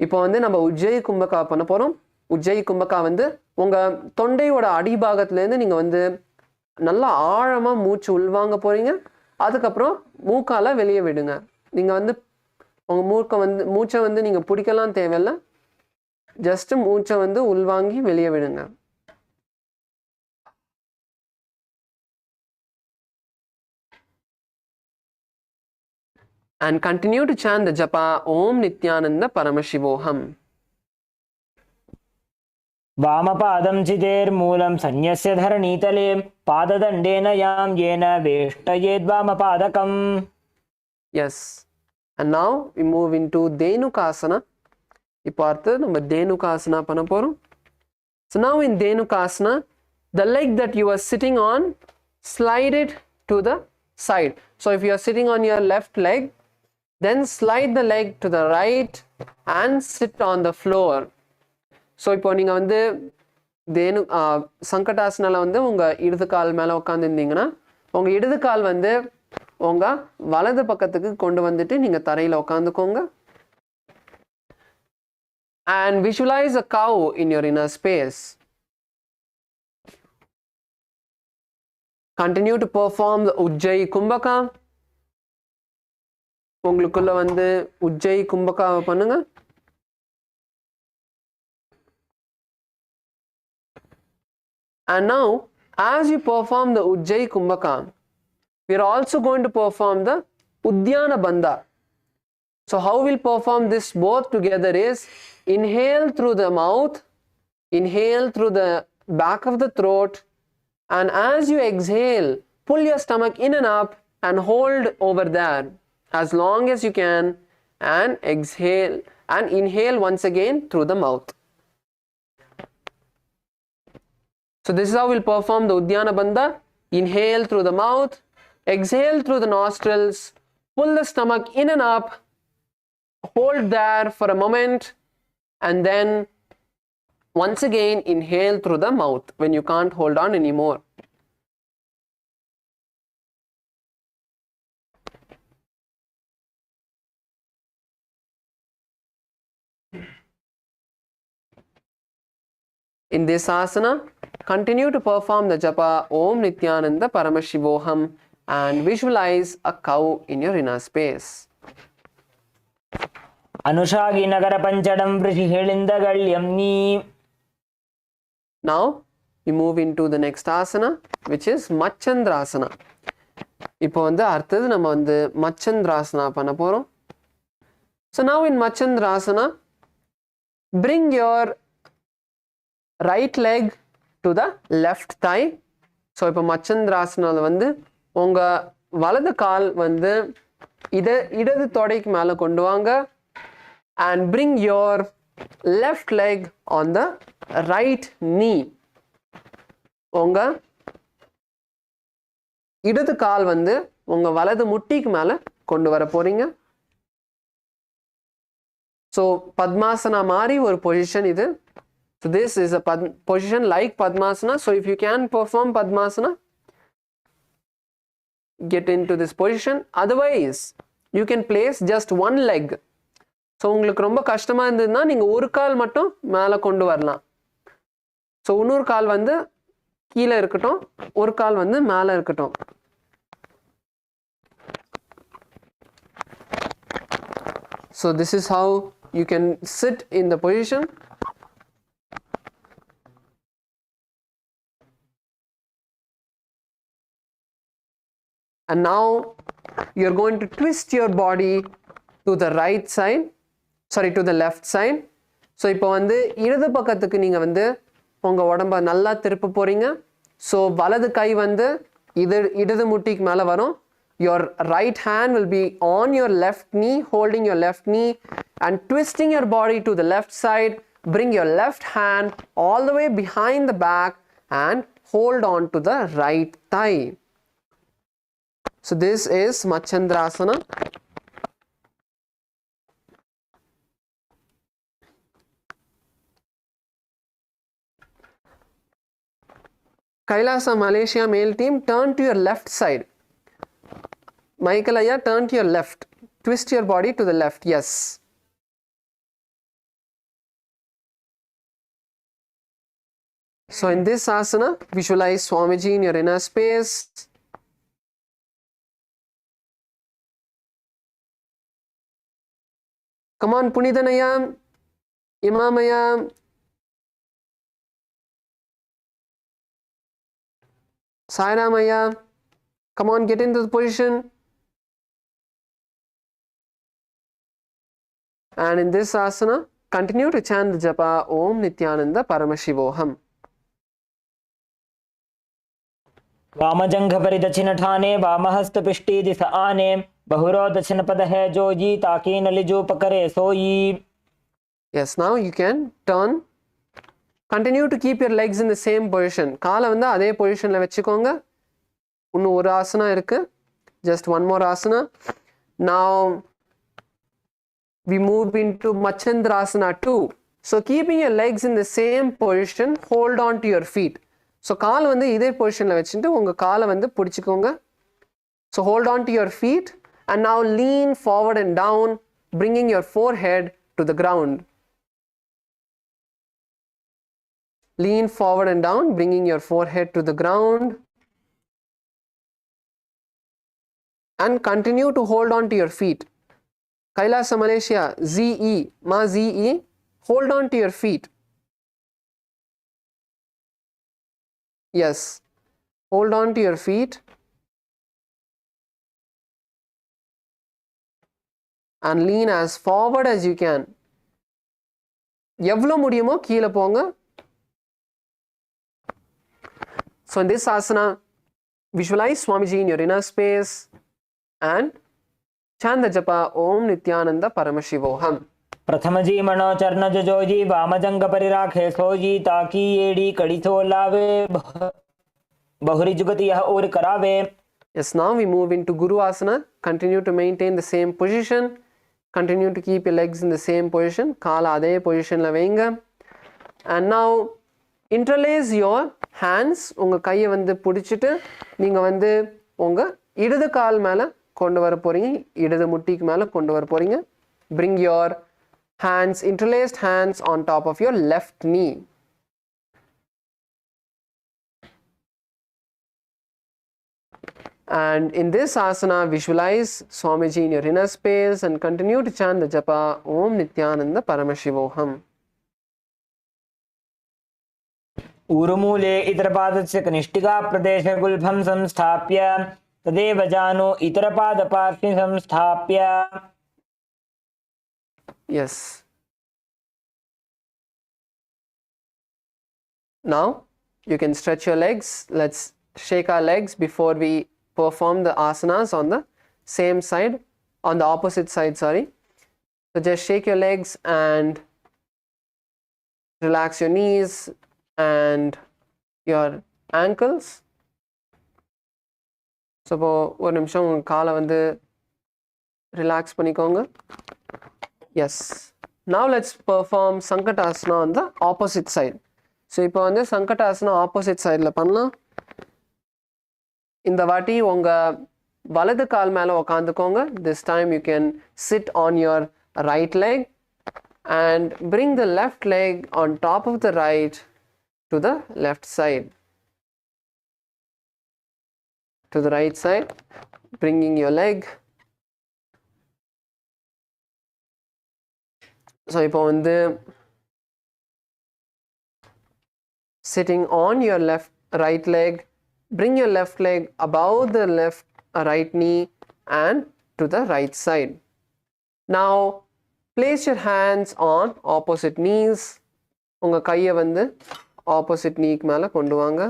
இப்போ வந்து நம்ம உஜ்ஜை கும்பகா பண்ண போறோம். உஜ்ஜை கும்பகா வந்து உங்க தொண்டையோட அடிபாகத்துல இருந்து நீங்க வந்து நல்லா ஆழமா மூச்சு உள்வாங்க போறீங்க. அதுக்கப்புறம் மூக்கால வெளியே விடுங்க. நீங்க வந்து உங்க மூச்சை வந்து நீங்க பிடிக்கலாம் தேவையில்லை, ஜஸ்ட் மூச்சை வந்து உள்வாங்கி வெளியே விடுங்க. And continue to chant the japa Om Nithyananda Paramashivoham. वामपादं चितेर्मूलं सन्यस्य धरणीतले पाददण्डेन यां येन वेष्टयेद्वामपादकम्. Yes. And now we move into Dhenukasana. இப்போ அடுத்து நம்ம Dhenukasana பண்ண போறோம். So now in Dhenukasana, the leg that you are sitting on, slide it to the side. So if you are sitting on your left leg, then slide the leg to the right and sit on the floor. So இப்போ நீங்க வந்து சங்கடாசனால வந்து உங்க இடது கால் மேல உட்காந்துருந்தீங்கன்னா உங்க இடது கால் வந்து உங்க வலது பக்கத்துக்கு கொண்டு வந்துட்டு நீங்க தரையில உட்காந்துக்கோங்க. And visualize a cow in your inner space. Continue to perform the Ujjai Kumbhaka. உங்களுக்குள்ள வந்து உஜ்ஜை கும்பகாவை பண்ணுங்க. And now as you perform the Ujjai Kumbhaka, we are also going to perform the Uddiyana Banda. So how we'll perform this both together is inhale through the mouth, inhale through the back of the throat, and as you exhale, pull your stomach in and up and hold over there as long as you can, and exhale and inhale once again through the mouth. So this is how we'll perform the Uddiyana Bandha. Inhale through the mouth, exhale through the nostrils, pull the stomach in and up, hold there for a moment, and then once again inhale through the mouth when you can't hold on anymore. In this asana, continue to perform the japa Om Nithyananda Paramashivoham and visualize a cow in your inner space. Anushagi nagara panchadam vrishi helindagallyam ni. Now we move into the next asana, which is Machandrasana. இப்போ வந்து அடுத்தது நம்ம வந்து Machandrasana பண்ண போறோம். So now in Machandrasana, bring your right leg to the left thigh. So இப்போ Machandrasana வந்து உங்க வலது கால் வந்து இடது தொடைக்கு மேல கொண்டு வாங்க and bring your left leg on the right knee. உங்க இடது கால் வந்து உங்க வலது முட்டிக்கு மேல கொண்டு வர போறீங்க. So Padmasana மாதிரி ஒரு position இது. So this is a position like Padmasana. So if you can perform Padmasana, get into this position. Otherwise, you can place just one leg. So உங்களுக்கு ரொம்ப கஷ்டமா இருந்ததுன்னா நீங்க ஒரு கால் மட்டும் மேல கொண்டு வரலாம். So இன்னொரு கால் வந்து கீழே இருக்கட்டும், ஒரு கால் வந்து மேல இருக்கட்டும். So this is how you can sit in the position. And now you're going to twist your body to the right side, sorry, to the left side. So இப்போ வந்து இடது பக்கத்துக்கு நீங்க வந்து உங்க உடம்ப நல்லா திருப்ப போறீங்க. So வலது கை வந்து இடது முட்டிக்கு மேல வரும். Your right hand will be on your left knee, holding your left knee and twisting your body to the left side. Bring your left hand all the way behind the back and hold on to the right thigh. So this is Machandrasana. KAILASA Malaysia male team, turn to your left side. Michael Aya, turn to your left. Twist your body to the left. Yes. So in this asana, visualize Swamiji in your inner space. Come on, Punithanaya, Imamaya. Sairamaya. Come on, get into the position. And in this asana, continue to chant the japa Om Nithyananda Paramashivoham. वामजंघ परिदक्षिण ठाने वामहस्त पिष्टी दिस आने बहुरो दक्षिण पद है जो जी ताकि नलिजो पकड़े सोई. Yes, now you can turn. Continue to keep your legs in the same position. காலை வந்து அதே பொசிஷன்ல வச்சுக்கோங்க. இன்னும் ஒரு ஆசனா இருக்கு. Just one more asana. Now we move into Machandrasana 2. So keeping your legs in the same position, hold on to your feet. So கால் வந்து இதே பொசிஷன்ல வச்சுட்டு உங்க காலை வந்து பிடிச்சுக்கோங்க. So hold on to your feet and now lean forward and down, bringing your forehead to the ground. Lean forward and down, bringing your forehead to the ground. And continue to hold on to your feet. KAILASA Malaysia, ZE, Ma ZE, hold on to your feet. Yes, hold on to your feet. And lean as forward as you can. எவ்வளவு முடியுமோ கீழே போங்க. So in this asana, visualize Swamiji in your inner space and chant the japa Om Nithyananda Paramashivoham. प्रथम जी मनो चरण जोजी वामजंग परिराखे सोजी ताकि एड़ी कड़ी तो लावे बहुरी जुगत यह और करावे. Yes, now we move into Guru Asana. Continue to maintain the same position. Continue to keep your legs in the same position. Kala adhe position la veinga. And now interlace your hands. Unga kaiya vandu pudichittu neenga vandu unga idadu kaal mela kondu vara poringa, idadu muttikku mela kondu vara poringa. Bring your hands, interlaced hands on top of your left knee. And in this asana, visualize Swamiji in your inner space and continue to chant the japa Om Nithyananda Paramashivoham. ऊरुमूले इतरपादस्य कनिष्ठिका प्रदेशे गुल्फं संस्थाप्य तदेव जानु इतरपादपार्श्वे संस्थाप्य. Yes. Now you can stretch your legs. Let's shake our legs before we perform the asanas on the same side, on the opposite side, sorry. So just shake your legs and relax your knees and your ankles. So ஒரு நிமிஷம் உங்க காலை வந்து relax பண்ணிக்கோங்க. Yes. Now let's perform Sankatasana on the opposite side. So இப்போ வந்து Sankatasana opposite sideல பண்ணலாம். இந்த வாட்டி உங்க வலது கால் மேல உட்காந்துக்கோங்க. This time you can sit on your right leg and bring the left leg on top of the right to the left side. To the right side, bringing your leg. So இப்போ வந்து sitting on your right leg, bring your left leg above the right knee and to the right side. Now place your hands on opposite knees. உங்க கையை வந்து opposite knee மேல கொண்டு வாங்க.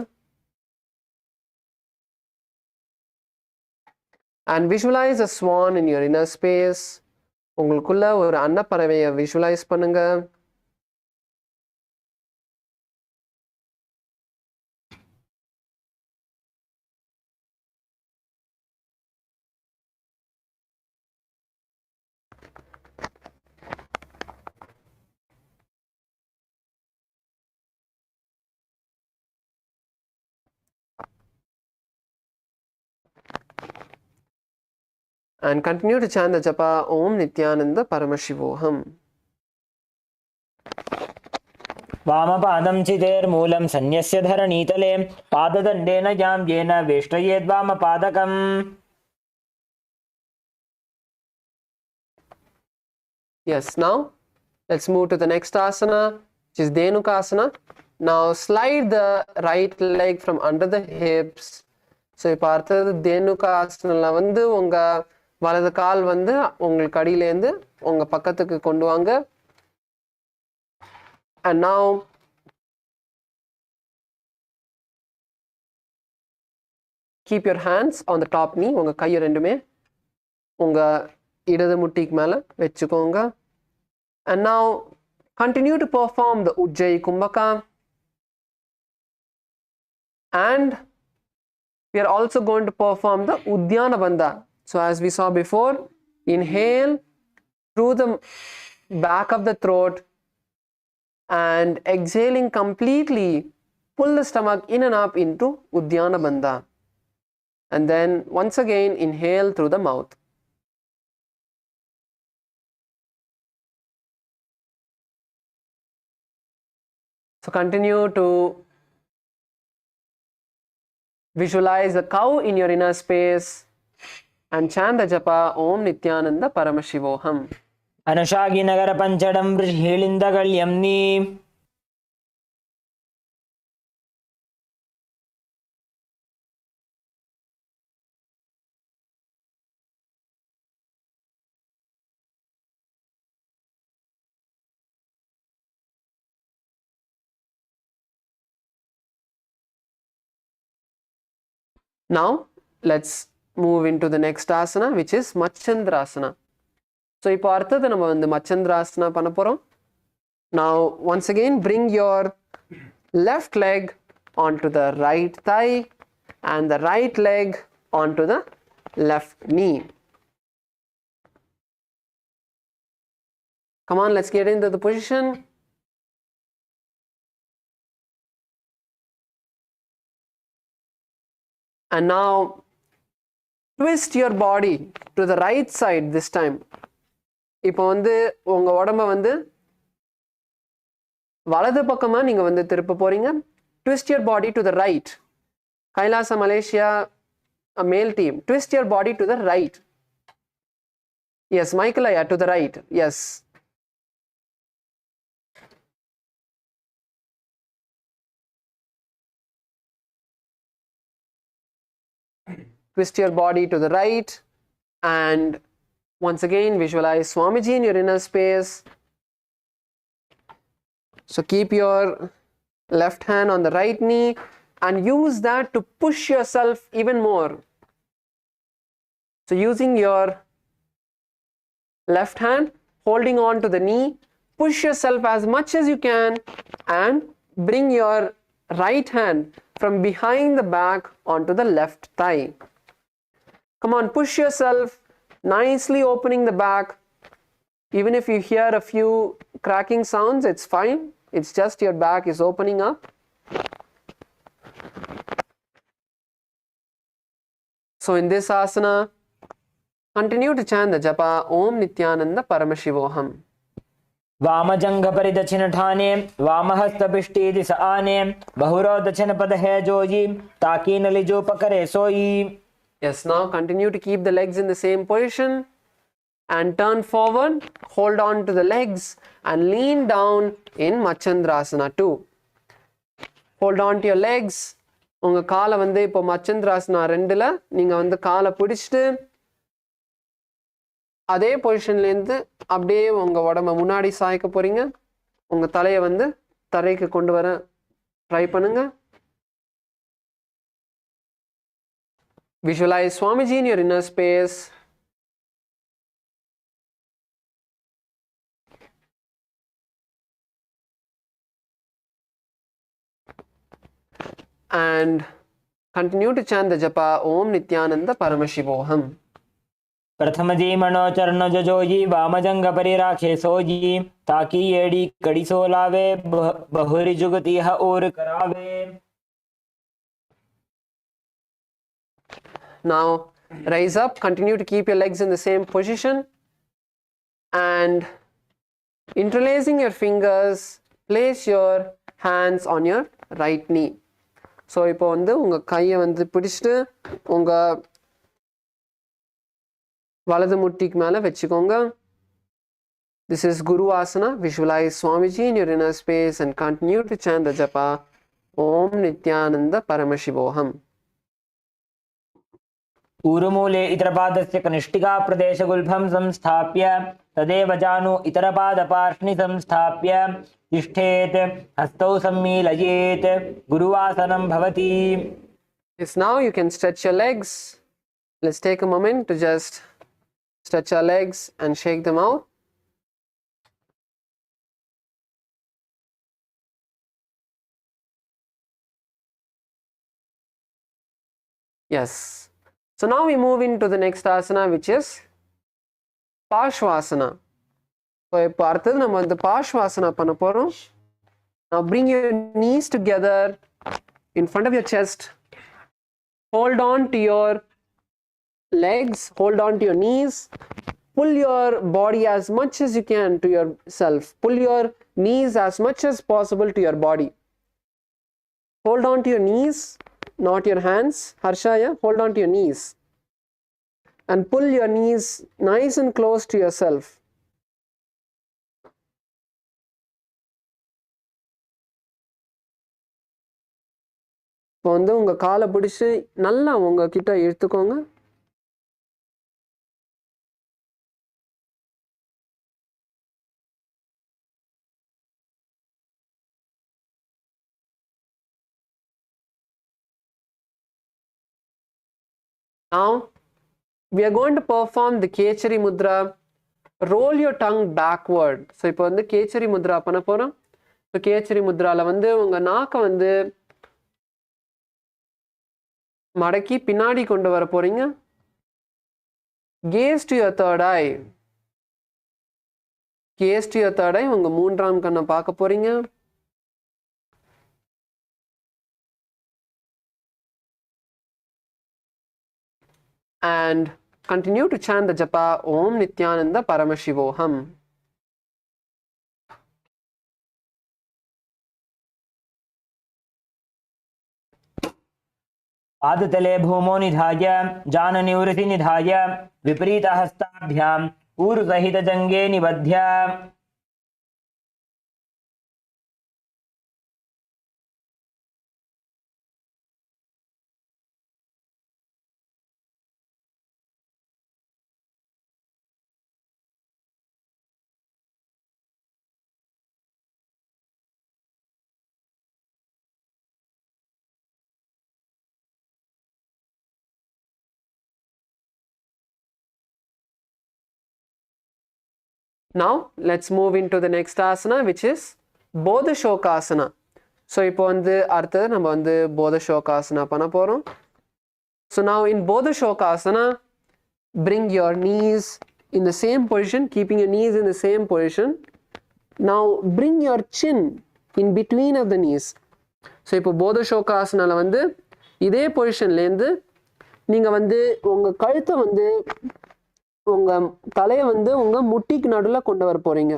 And visualize a swan in your inner space. உங்களுக்குள்ள ஒரு அன்னப்பறவையை visualize பண்ணுங்க. And continue to chant the japa Om Nithyananda Paramashivoham. वामपादं चितेर्मूलं सन्यस्य धरणीतले पाददण्डेन जाम्येन वेष्टयेद्वामपादकम्. Yes, now let's move to the next asana, which is Dhenukasana. Now slide the right leg from under the hips. So இப்போ அடுத்தது Dhenukasana வந்து உங்க வலது கால் வந்து உங்களுக்கு அடியிலேருந்து உங்க பக்கத்துக்கு கொண்டு வாங்க. And now keep your hands on the top knee. உங்க கையை ரெண்டுமே உங்க இடது முட்டிக்கு மேல வெச்சுக்கோங்க. And now continue to perform the Ujjayi Kumbhaka. And we are also going to perform the Uddiyana Banda. So as we saw before, inhale through the back of the throat and exhaling completely, pull the stomach in and up into Uddiyana Banda. And then once again inhale through the mouth. So continue to visualize a cow in your inner space and chant the japa Om Nithyananda Paramashivoham. Anashagi Nagara Panchadam Brishhelindagal-yamni. Now let's move into the next asana, which is Machandrasana. So இப்போ அடுத்தது நம்ம வந்து Machandrasana பண்ண போறோம். Now once again bring your left leg onto the right thigh and the right leg onto the left knee. Come on, let's get into the position. And now twist your body to the right side this time. இப்போ வந்து உங்க உடம்ப வந்து வலது பக்கமா நீங்க வந்து திருப்ப போறீங்க. Twist your body to the right. KAILASA Malaysia a male team. Twist your body to the right. Yes, Michaelaya, to the right. Yes. Twist your body to the right, and once again visualize Swamiji in your inner space. So keep your left hand on the right knee and use that to push yourself even more. So using your left hand, holding on to the knee, push yourself as much as you can and bring your right hand from behind the back onto the left thigh. Come on, push yourself, nicely opening the back. Even if you hear a few cracking sounds, it's fine. It's just your back is opening up. So in this asana, continue to chant the japa Om Nithyananda Paramashivoham. वामजंघ परिदक्षिण ठाने वामहस्तपिष्टे दिस आने बहुरो दक्षिण पद है जोजी ताकि नली जो पकड़े सोई. Yes, now continue to keep the legs in the same position and turn forward, hold on to the legs and lean down in Machandrasana 2. Hold on to your legs. உங்க காலை வந்து இப்போ மச்சந்திராசனா 2ல நீங்க வந்து காலை பிடிச்சிட்டு அதே பொசிஷன்ல இருந்து அப்படியே உங்க உடம்ப முன்னாடி சாய்க்க போறீங்க. உங்க தலையை வந்து தரைக்கு கொண்டு வர ட்ரை பண்ணுங்க. Visualize Swamiji in your inner space. And continue to chant the japa Om Nithyananda Paramashivoham. प्रथम जी मनो चरण जोजी वामजंघ परिराखे सोजी ताकि येड़ी कड़ी सो लावे बहुरी जुगति यह और करावे. Now rise up, continue to keep your legs in the same position and interlacing your fingers, place your hands on your right knee. So இப்போ வந்து உங்க கையை வந்து பிடிச்சிட்டு உங்க வலது முட்டிக்கு மேல வச்சுக்கோங்க. This is Guru Asana. Visualize Swamiji in your inner space and continue to chant the japa Om Nithyananda Paramashivoham. ऊरुमूले इतरपादस्य कनिष्ठिका प्रदेशगुल्भं संस्थाप्य तदेव जानु इतरपादपार्ष्णि संस्थाप्य तिष्ठेत् हस्तौ सम्मीलयेत् गुरुवासनं भवति. Yes, now you can stretch your legs. Let's take a moment to just stretch our legs and shake them out. Yes. So now we move into the next asana, which is Parshvasana. So இப்போ அடுத்தது நம்ம இந்த Parshvasana பண்ண போறோம். Now bring your knees together in front of your chest. Hold on to your legs, hold on to your knees. Pull your body as much as you can to yourself. Pull your knees as much as possible to your body. Hold on to your knees, not your hands. Harshaya, hold on to your knees. And pull your knees nice and close to yourself. இப்போ வந்து உங்க காலை பிடிச்சு நல்லா உங்க கிட்ட இழுத்துக்கோங்க. Now we are going to perform the Kechari mudra. Roll your tongue backward. So இப்போ வந்து Kechari mudra பண்ண போறோம். So Kechari mudraல வந்து உங்க நாக்கை வந்து மடக்கி பின்னாடி கொண்டு வர போறீங்க. Gaze to your third eye. Gaze to your third eye. உங்க மூன்றாம் கண்ணை பார்க்க போறீங்க. And continue to chant the japa Om Nithyananda Paramashivoham. पादतले भूमो निधाय जाननिवृति निधाय विपरीतहस्ताभ्यां ऊरुसहितजङ्गे निबध्य Now let's move into the next asana, which is Bodha Shokasana. So இப்போ வந்து அடுத்தது நம்ம வந்து Bodha Shokasana பண்ண போறோம். So now in Bodha Shokasana, bring your knees in the same position, keeping your knees in the same position. Now bring your chin in between of the knees. So இப்போ Bodha Shokasanaல வந்து இதே பொசிஷன்லேருந்து நீங்கள் வந்து உங்கள் கழுத்தை வந்து உங்கள் தலையை வந்து உங்கள் முட்டிக்கு நடுவில் கொண்டு வர போகிறீங்க.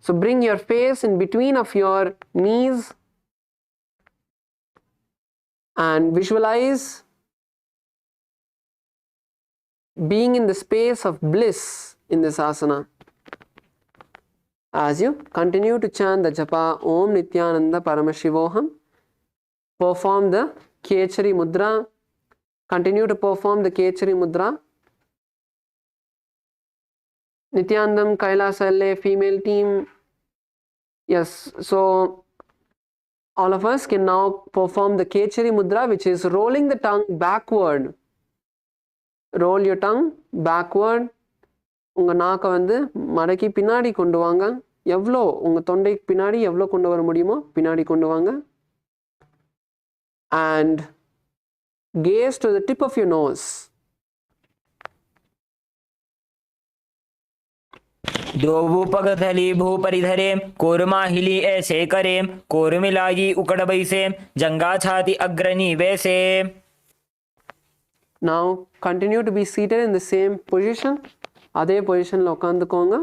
So bring your face in between of your knees and visualize being in the space of bliss in this asana. As you continue to chant the japa Om Nithyananda Paramashivoham, perform the Kechari mudra. Continue to perform the Kechari mudra. Nithyanandam KAILASA LA female team. Yes, so all of us can now perform the Kechari mudra, which is rolling the tongue backward. Roll your tongue backward. உங்கள் நாக்கை வந்து மடக்கி பின்னாடி கொண்டு வாங்க. எவ்வளோ உங்கள் தொண்டைக்கு பின்னாடி எவ்வளோ கொண்டு வர முடியுமோ பின்னாடி கொண்டு வாங்க. And gaze to the tip of your nose. दोबूपगथली भूपरिधरे कोरमाहिली ऐसे करे कोरमिलागी उकड़ बैसे जंगा छाती अग्रणी वैसे. Now continue to be seated in the same position. அதே பொசிஷனில் உட்காந்துக்கோங்க.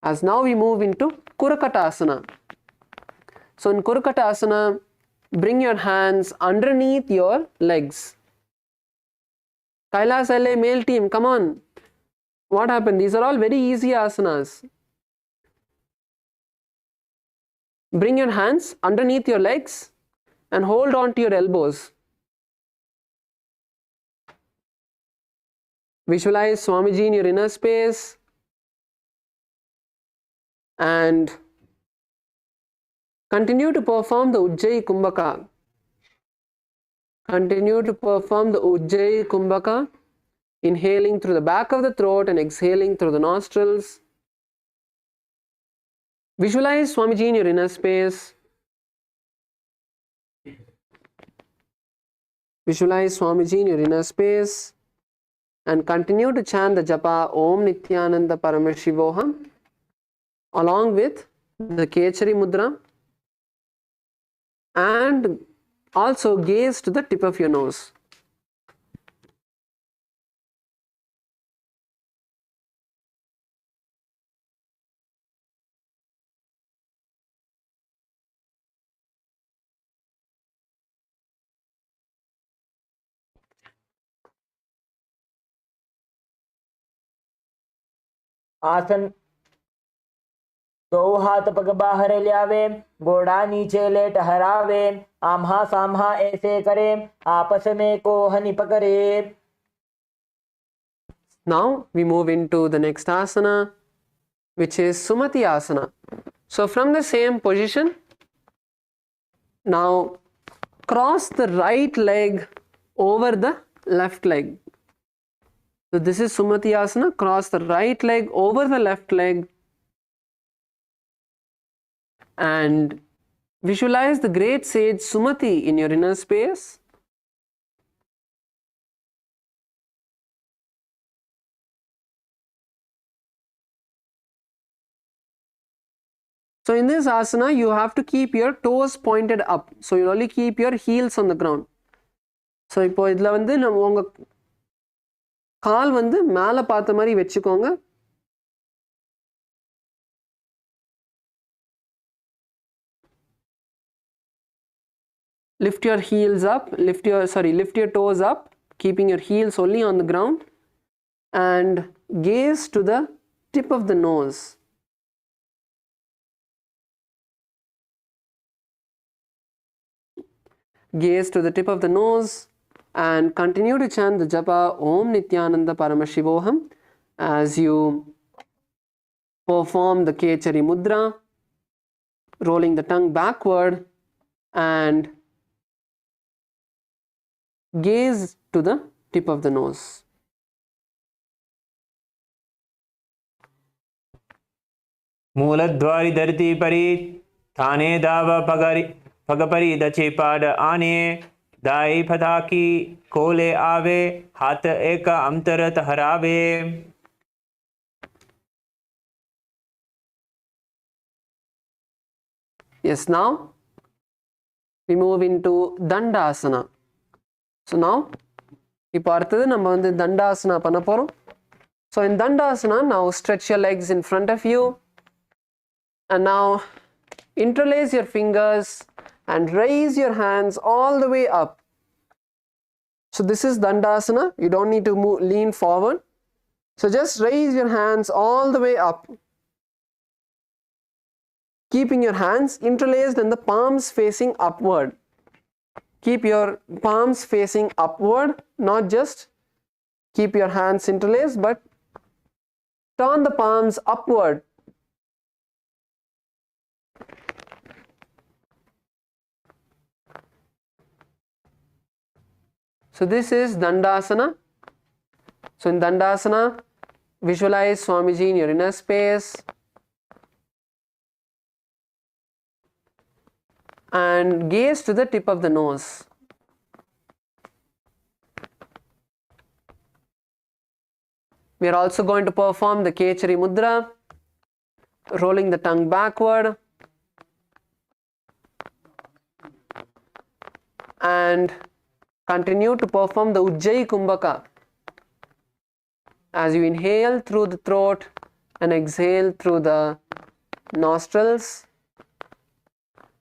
As now we move into Kurakatasana. So in Kurakatasana, bring your hands underneath your legs. KAILASA LA male team, come on. What happened? These are all very easy asanas. Bring your hands underneath your legs and hold on to your elbows. Visualize Swamiji in your inner space and continue to perform the Ujjayi Kumbhaka. Continue to perform the Ujjayi Kumbhaka, inhaling through the back of the throat and exhaling through the nostrils. Visualize Swamiji in your inner space. Visualize Swamiji in your inner space. And continue to chant the japa Om Nithyananda Paramashivoham along with the Kechari mudra, and also gaze to the tip of your nose. आसन दो हाथ पग बाहर ल्यावे गोड़ा नीचे ले टहरावे आम्हा साम्हा ऐसे करे आपस में कोहनी पकड़े. Now we move into the next asana, which is Sumati asana. So from the same position, now cross the right leg over the left leg. So this is Sumati asana. Cross the right leg over the left leg and visualize the great sage Sumati in your inner space. So in this asana, you have to keep your toes pointed up. So you only keep your heels on the ground. So இப்போ இதில் வந்து நம்ம உங்கள் கால் வந்து மேலே பார்த்த மாதிரி வச்சுக்கோங்க. Lift your heels up, lift your toes up, keeping your heels only on the ground, and gaze to the tip of the nose. Gaze to the tip of the nose and continue to chant the japa Om Nithyananda Paramashivoham as you perform the Kechari mudra, rolling the tongue backward and gaze to the tip of the nose. Mooladwari dharti pari thane dava pagapari dache pada ane dai padaki kole ave hat eka amtarat harave. Yes, now we move into Dandasana. So now, இப்போ அடுத்தது நம்ம வந்து Dandasana பண்ண போறோம். So in Dandasana, now stretch your legs in front of you and now interlace your fingers and raise your hands all the way up. So this is Dandasana. You don't need to lean forward. So just raise your hands all the way up, keeping your hands interlaced and the palms facing upward. Keep your palms facing upward, not just keep your hands interlaced, but turn the palms upward. So this is Dandasana. So in Dandasana, visualize Swamiji in your inner space and gaze to the tip of the nose. We are also going to perform the Kechari mudra, rolling the tongue backward and continue to perform the Ujjayi Kumbhaka as you inhale through the throat and exhale through the nostrils.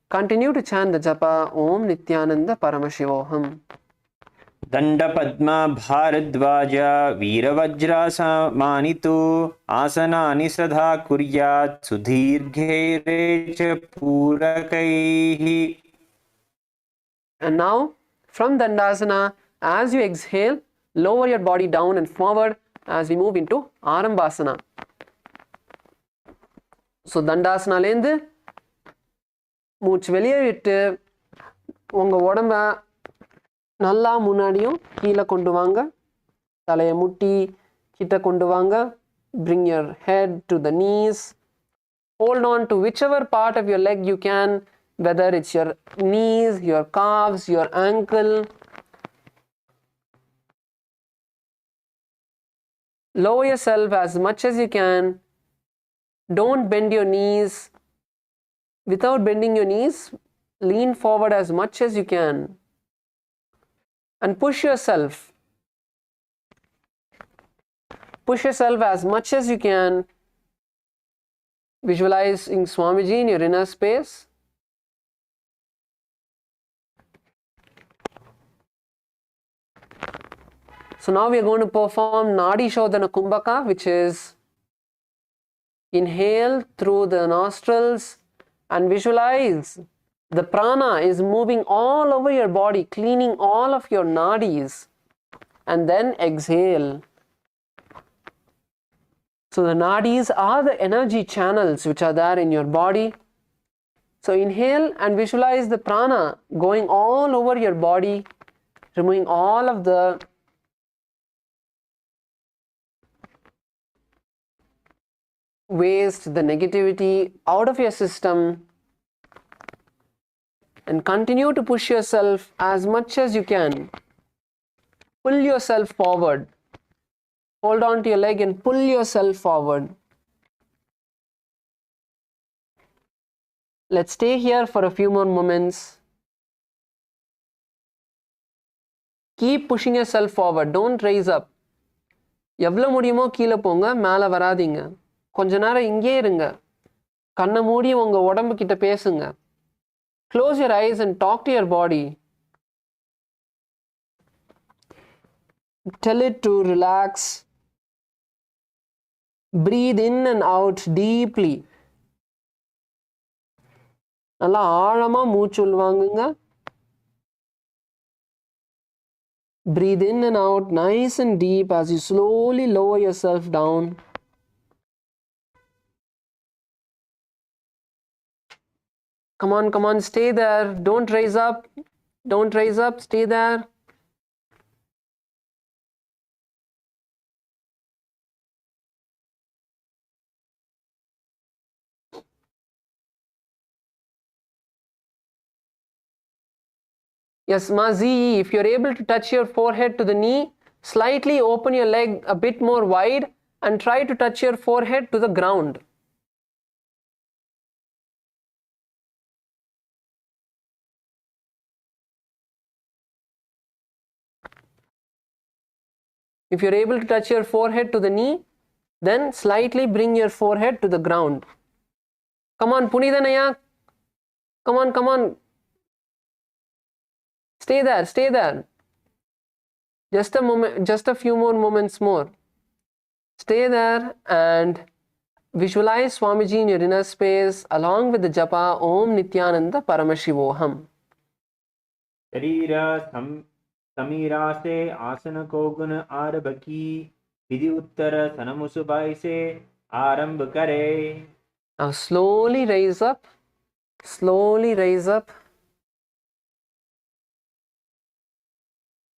Continue to chant the japa Om Nithyananda Paramashivoham. Danda Padma Bharadvaja Veeravajrasa Manitu Asanani Sadha Kuryat Sudhirgherecha Purakaihi. And now from Dandasana, as you exhale, lower your body down and forward as we move into Arambasana. So Dandasana lende மூச்சு வெளியே விட்டு உங்க உடம்ப நல்லா முன்னாடியும் கீழே கொண்டு வாங்க, தலையை முட்டி கிட்ட கொண்டு வாங்க. Bring your head to the knees. Hold on to whichever part of your leg you can, whether it's your knees, your calves, your ankle. Lower yourself as much as you can. Don't bend your knees. Without bending your knees, lean forward as much as you can and push yourself. Push yourself as much as you can. Visualizing Swamiji in your inner space. So now we are going to perform Nadi Shodhana Kumbhaka, which is inhale through the nostrils and visualize the prana is moving all over your body, cleaning all of your nadis, and then exhale. So the nadis are the energy channels which are there in your body. So inhale and visualize the prana going all over your body, removing all of the waste, the negativity out of your system, and continue to push yourself as much as you can. Pull yourself forward. Hold on to your leg and pull yourself forward. Let's stay here for a few more moments. Keep pushing yourself forward. Don't raise up. எவ்வளோ முடியுமோ கீழே போங்க, மேலே வராதீங்க. கொஞ்ச நேரம் இங்கே இருங்க. கண்ணை மூடி உங்க உடம்பு கிட்ட பேசுங்க. Close your eyes and talk to your body. Tell it to relax. Breathe in and out deeply. நல்லா ஆழமா மூச்சு உள்வாங்குங்க. Breathe in and out nice and deep as you slowly lower yourself down. Come on, stay there. Don't raise up. Don't raise up, stay there. Yes, Mazi, if you're able to touch your forehead to the knee, slightly open your leg a bit more wide and try to touch your forehead to the ground. If you're able to touch your forehead to the knee, then slightly bring your forehead to the ground. Come on, Punithanaya. Come on. Stay there. Just a moment, just a few more moments more. Stay there and visualize Swamiji in your inner space along with the japa Om Nithyananda Paramashivoham. शरीर समीरा से आसन को गुण आरभकी विधि उत्तर सनमुसुबाई से आरंभ करे. Now slowly raise up. Slowly raise up.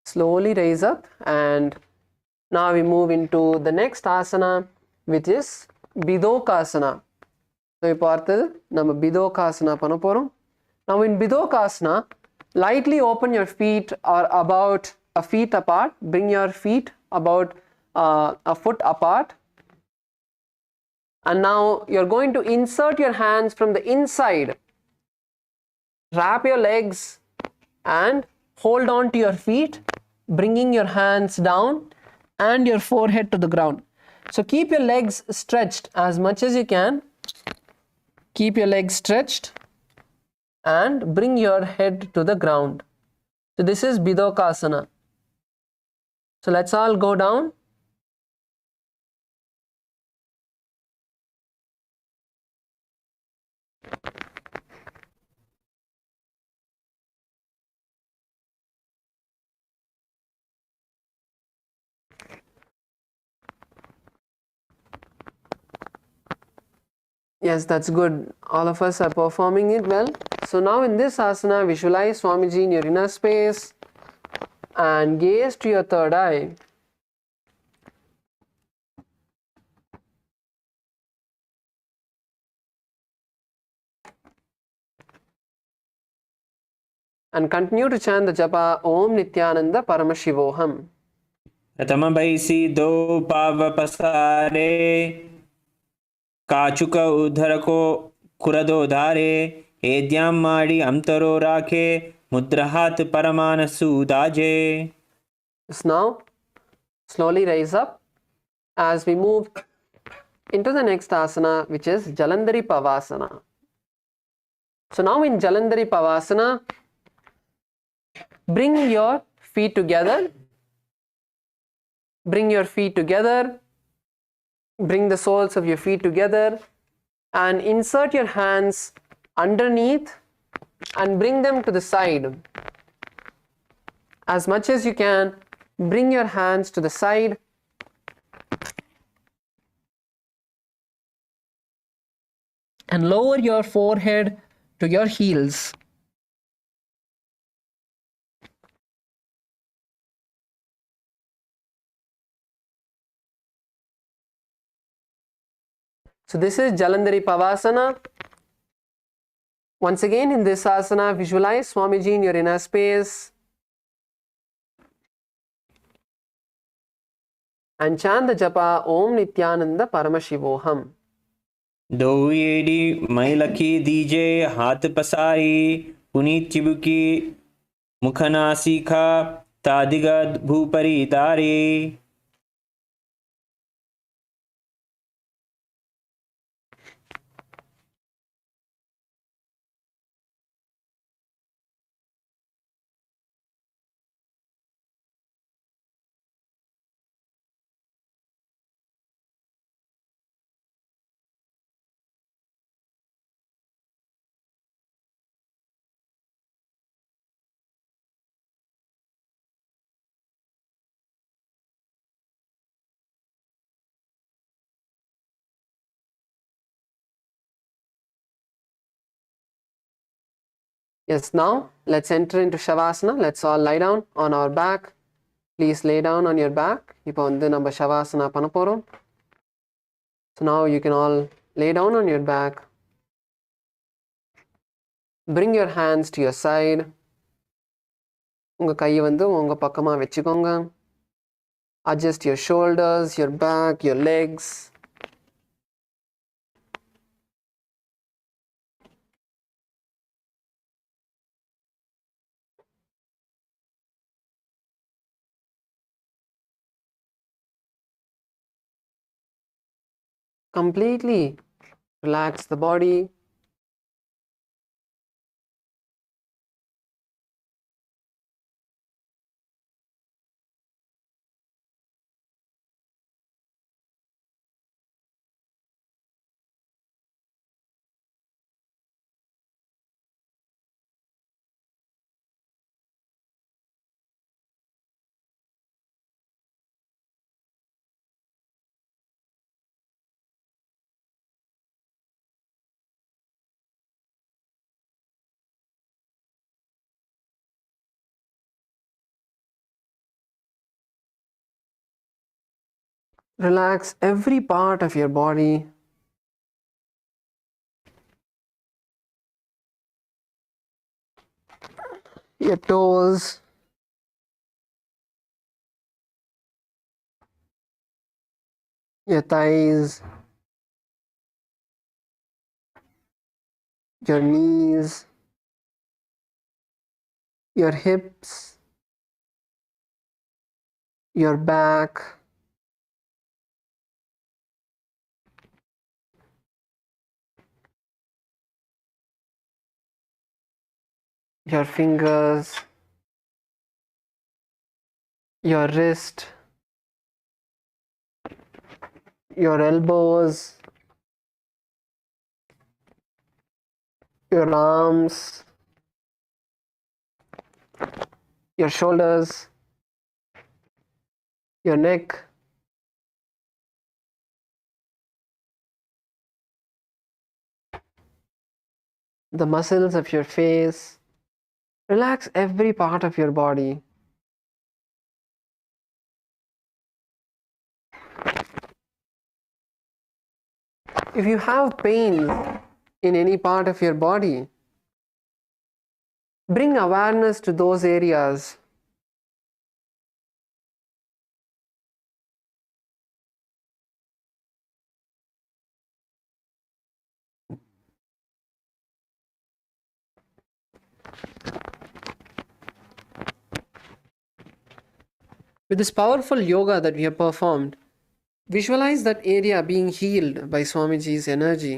Slowly raise up, and now we move into the next asana, which is Bidokasana. So இப்போ அடுத்தது நம்ம Bidokasana பண்ண போறோம். Now in Bidokasana, lightly open your feet or about a feet apart. Bring your feet about a foot apart. And now you're going to insert your hands from the inside. Wrap your legs and hold on to your feet, bringing your hands down and your forehead to the ground. So keep your legs stretched as much as you can. Keep your legs stretched and bring your head to the ground. So this is Bidokasana. So let's all go down. Yes, that's good. All of us are performing it well. So now in this asana, visualize Swamiji in your inner space and gaze to your third eye. And continue to chant the japa Om Nithyananda Paramashivoham. प्रथम बैसी दो पाव पसारे काचुक उधर को कुरदो धारे हेद्याम माड़ी अंतरो राखे मुद्रा हाथ Parman सुदाजे. So now slowly rise up as we move into the next asana, which is Jalandri pavasana. So now in Jalandri pavasana, bring your feet together. Bring your feet together. Bring the soles of your feet together and insert your hands underneath and bring them to the side. As much as you can, bring your hands to the side. And lower your forehead to your heels. So this is Jalandhari Pavasana. Once again in this asana, visualize Swamiji in your inner space and chant the japa Om Nithyananda Paramashivoham. दो AD मैलकी दीजे हाथ पसारी पुनीत चिबुकी मुखनासिका तादिगद भूपरी तारी. Yes, now let's enter into Shavasana. Let's all lie down on our back. Please lay down on your back. இப்போ வந்து நம்ம Shavasana பண்ண போறோம். So now you can all lay down on your back. Bring your hands to your side. உங்க கையை வந்து உங்க பக்கமா வெச்சுக்கோங்க. Adjust your shoulders, your back, your legs. Completely relax the body. Relax every part of your body. Your toes, your thighs, your knees, your hips, your back, your fingers, your wrist, your elbows, your arms, your shoulders, your neck, the muscles of your face. Relax every part of your body. If you have pain in any part of your body, bring awareness to those areas. With this powerful yoga that we have performed, visualize that area being healed by Swamiji's energy.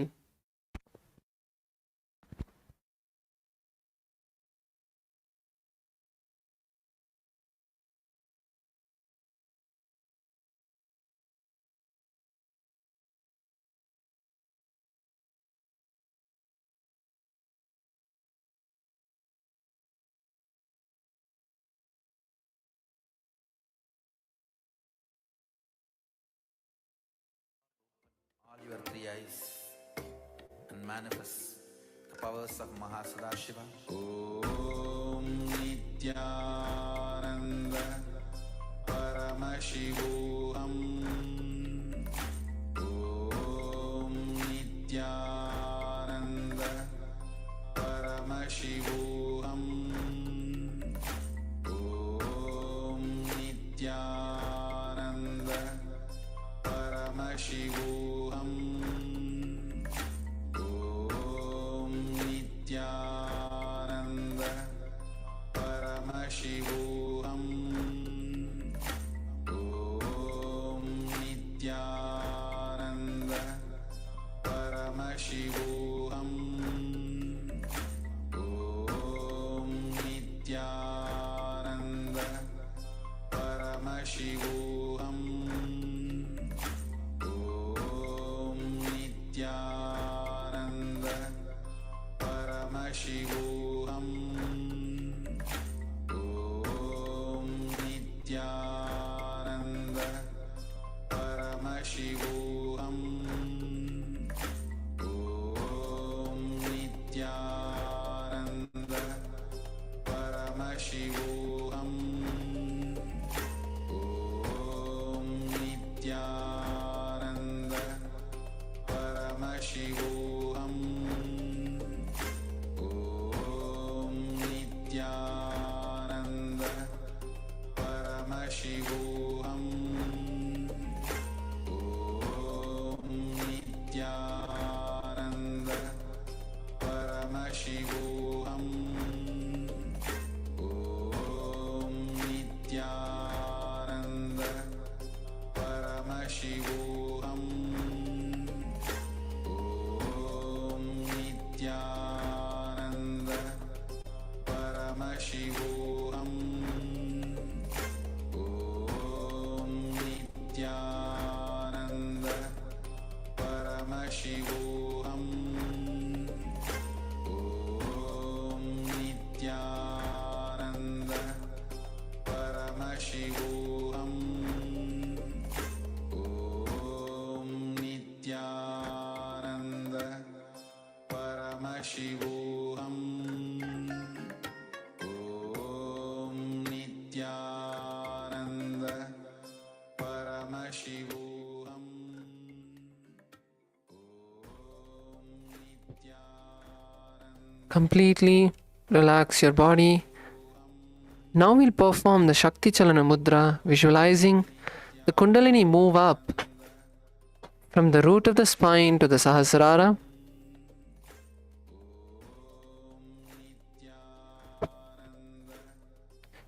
All your three eyes and manifest the powers of Maha Sadashiva. Om Nithyananda Paramashivoham. Om Nithyananda Paramashivoham. Om Nithyananda Paramashivoham. Om Nithyananda Paramashivoham. Om Nithyananda Paramashivoham. Om Nithyananda Paramashivoham. Om Nithyananda Paramashivoham. Om Nithyananda Paramashivoham. Om Nithyananda Paramashivoham. Om Nithyananda. Completely relax your body. Now we'll perform the Shakti Chalana Mudra, visualizing the Kundalini move up from the root of the spine to the Sahasrara.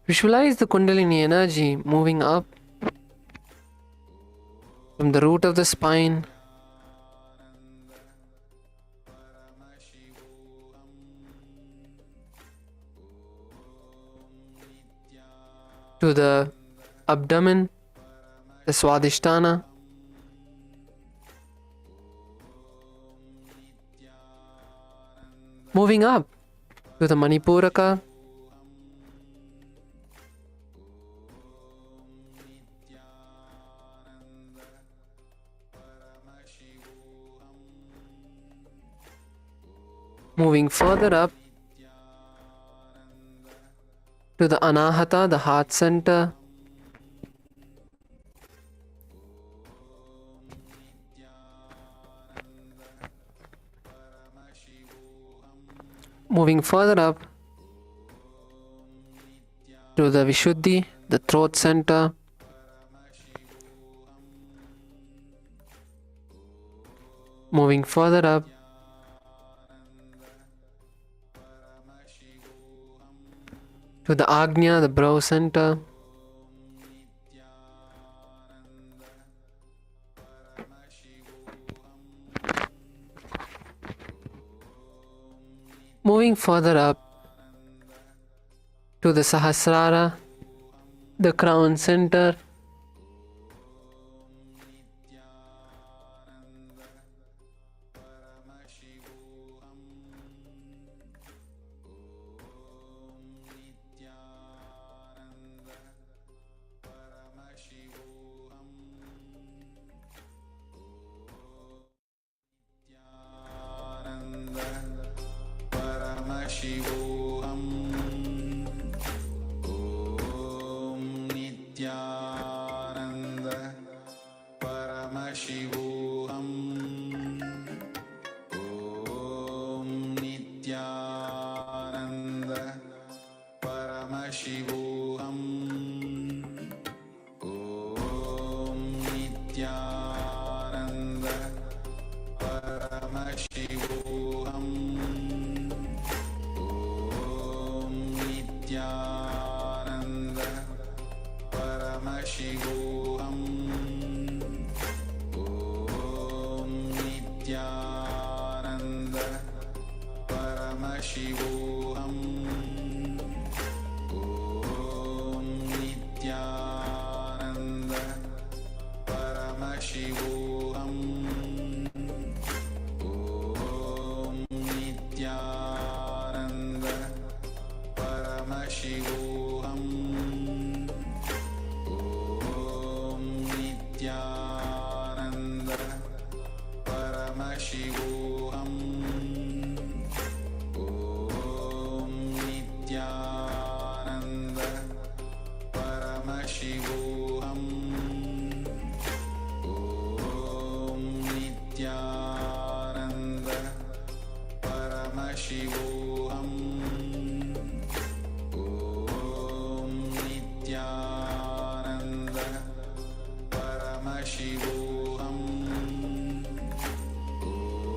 Visualize the Kundalini energy moving up from the root of the spine to the abdomen, the Swadhisthana, moving up to the Manipuraka, moving further up to the Anahata, the heart center, moving further up to the Vishuddhi, the throat center, moving further up to the Agnya, the brow center, moving further up to the Sahasrara, the crown center, Paramashivoham. Om Nithyananda. Paramashivoham. Om Nithyananda. Paramashivoham. Om Nithyananda. Paramashivoham. Nithyananda. Paramashivoham. Om Nithyananda. Paramashivoham. Om Nithyananda. Paramashivoham. Om Nithyananda. Paramashivoham. Om Nithyananda. Paramashivoham. Om Nithyananda. Paramashivoham. Om Nithyananda. Paramashivoham. Om Nithyananda. Paramashivoham.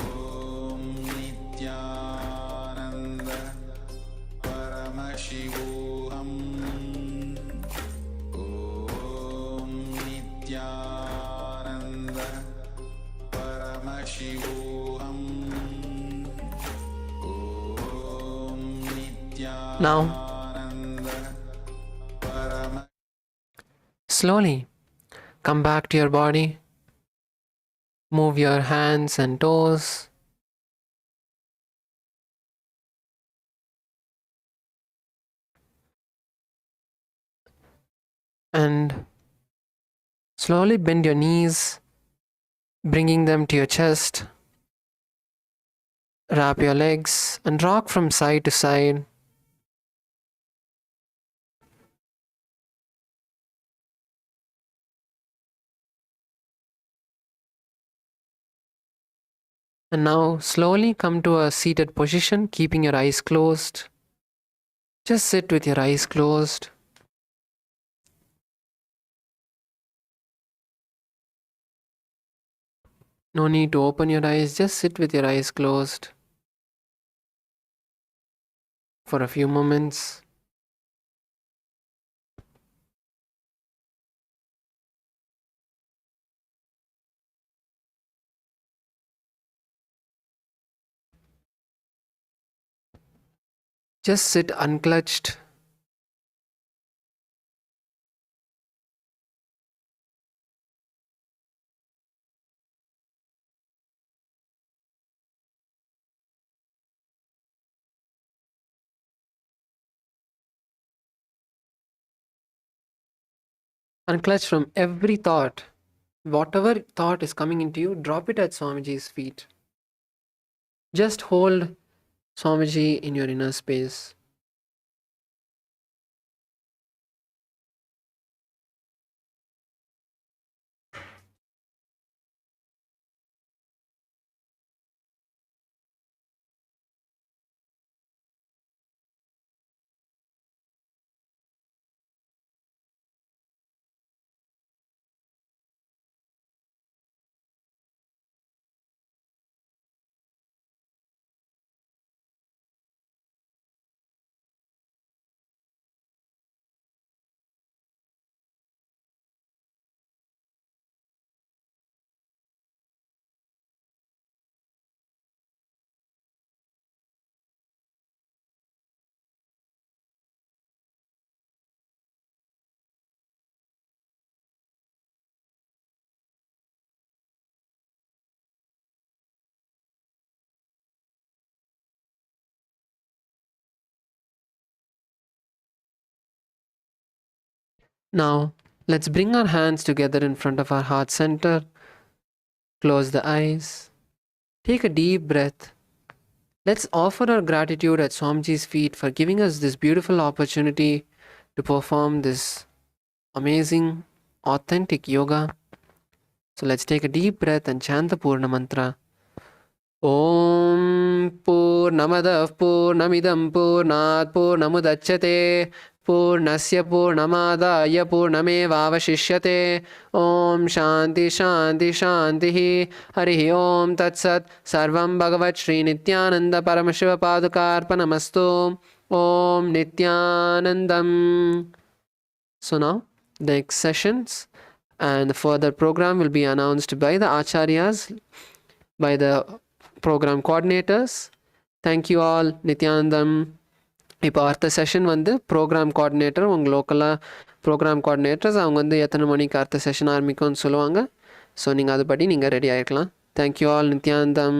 Om Nithyananda. Paramashivoham. Om Nithyananda. Paramashivoham. Om Nithyananda. Now, slowly come back to your body. Move your hands and toes. And slowly bend your knees, bringing them to your chest. Wrap your legs and rock from side to side. And now slowly come to a seated position, keeping your eyes closed. Just sit with your eyes closed. No need to open your eyes, just sit with your eyes closed for a few moments. Just sit unclutched. Unclutched from every thought. Whatever thought is coming into you, drop it at Swamiji's feet. Just hold Swamiji in your inner space. Now, let's bring our hands together in front of our heart center. Close the eyes. Take a deep breath. Let's offer our gratitude at Swamiji's feet for giving us this beautiful opportunity to perform this amazing, authentic yoga. So let's take a deep breath and chant the Purna mantra. Om Purnamadav Purnamidam Purnat Purnamudachyate Purnasya Purnamadaya Purnamevavashishyate Om Shanti Shanti Shanti Harihi Om Tat Sat Sarvam Bhagavat Shri Nithyananda Paramashiva Padukarpanamastu Om Nithyanandam. So now the next sessions and the further program will be announced by the Acharyas, by the program coordinators. Thank you all. Nithyanandam. இப்போ அடுத்த session வந்து program coordinator, உங்கள் லோக்கலாக program coordinators அவங்க வந்து எத்தனை மணிக்கு அடுத்த session ஆரம்பிக்கும்னு சொல்லுவாங்க. ஸோ நீங்கள் அதுபடி நீங்கள் ரெடி ஆகிக்கலாம். Thank you all. நித்யானந்தம்.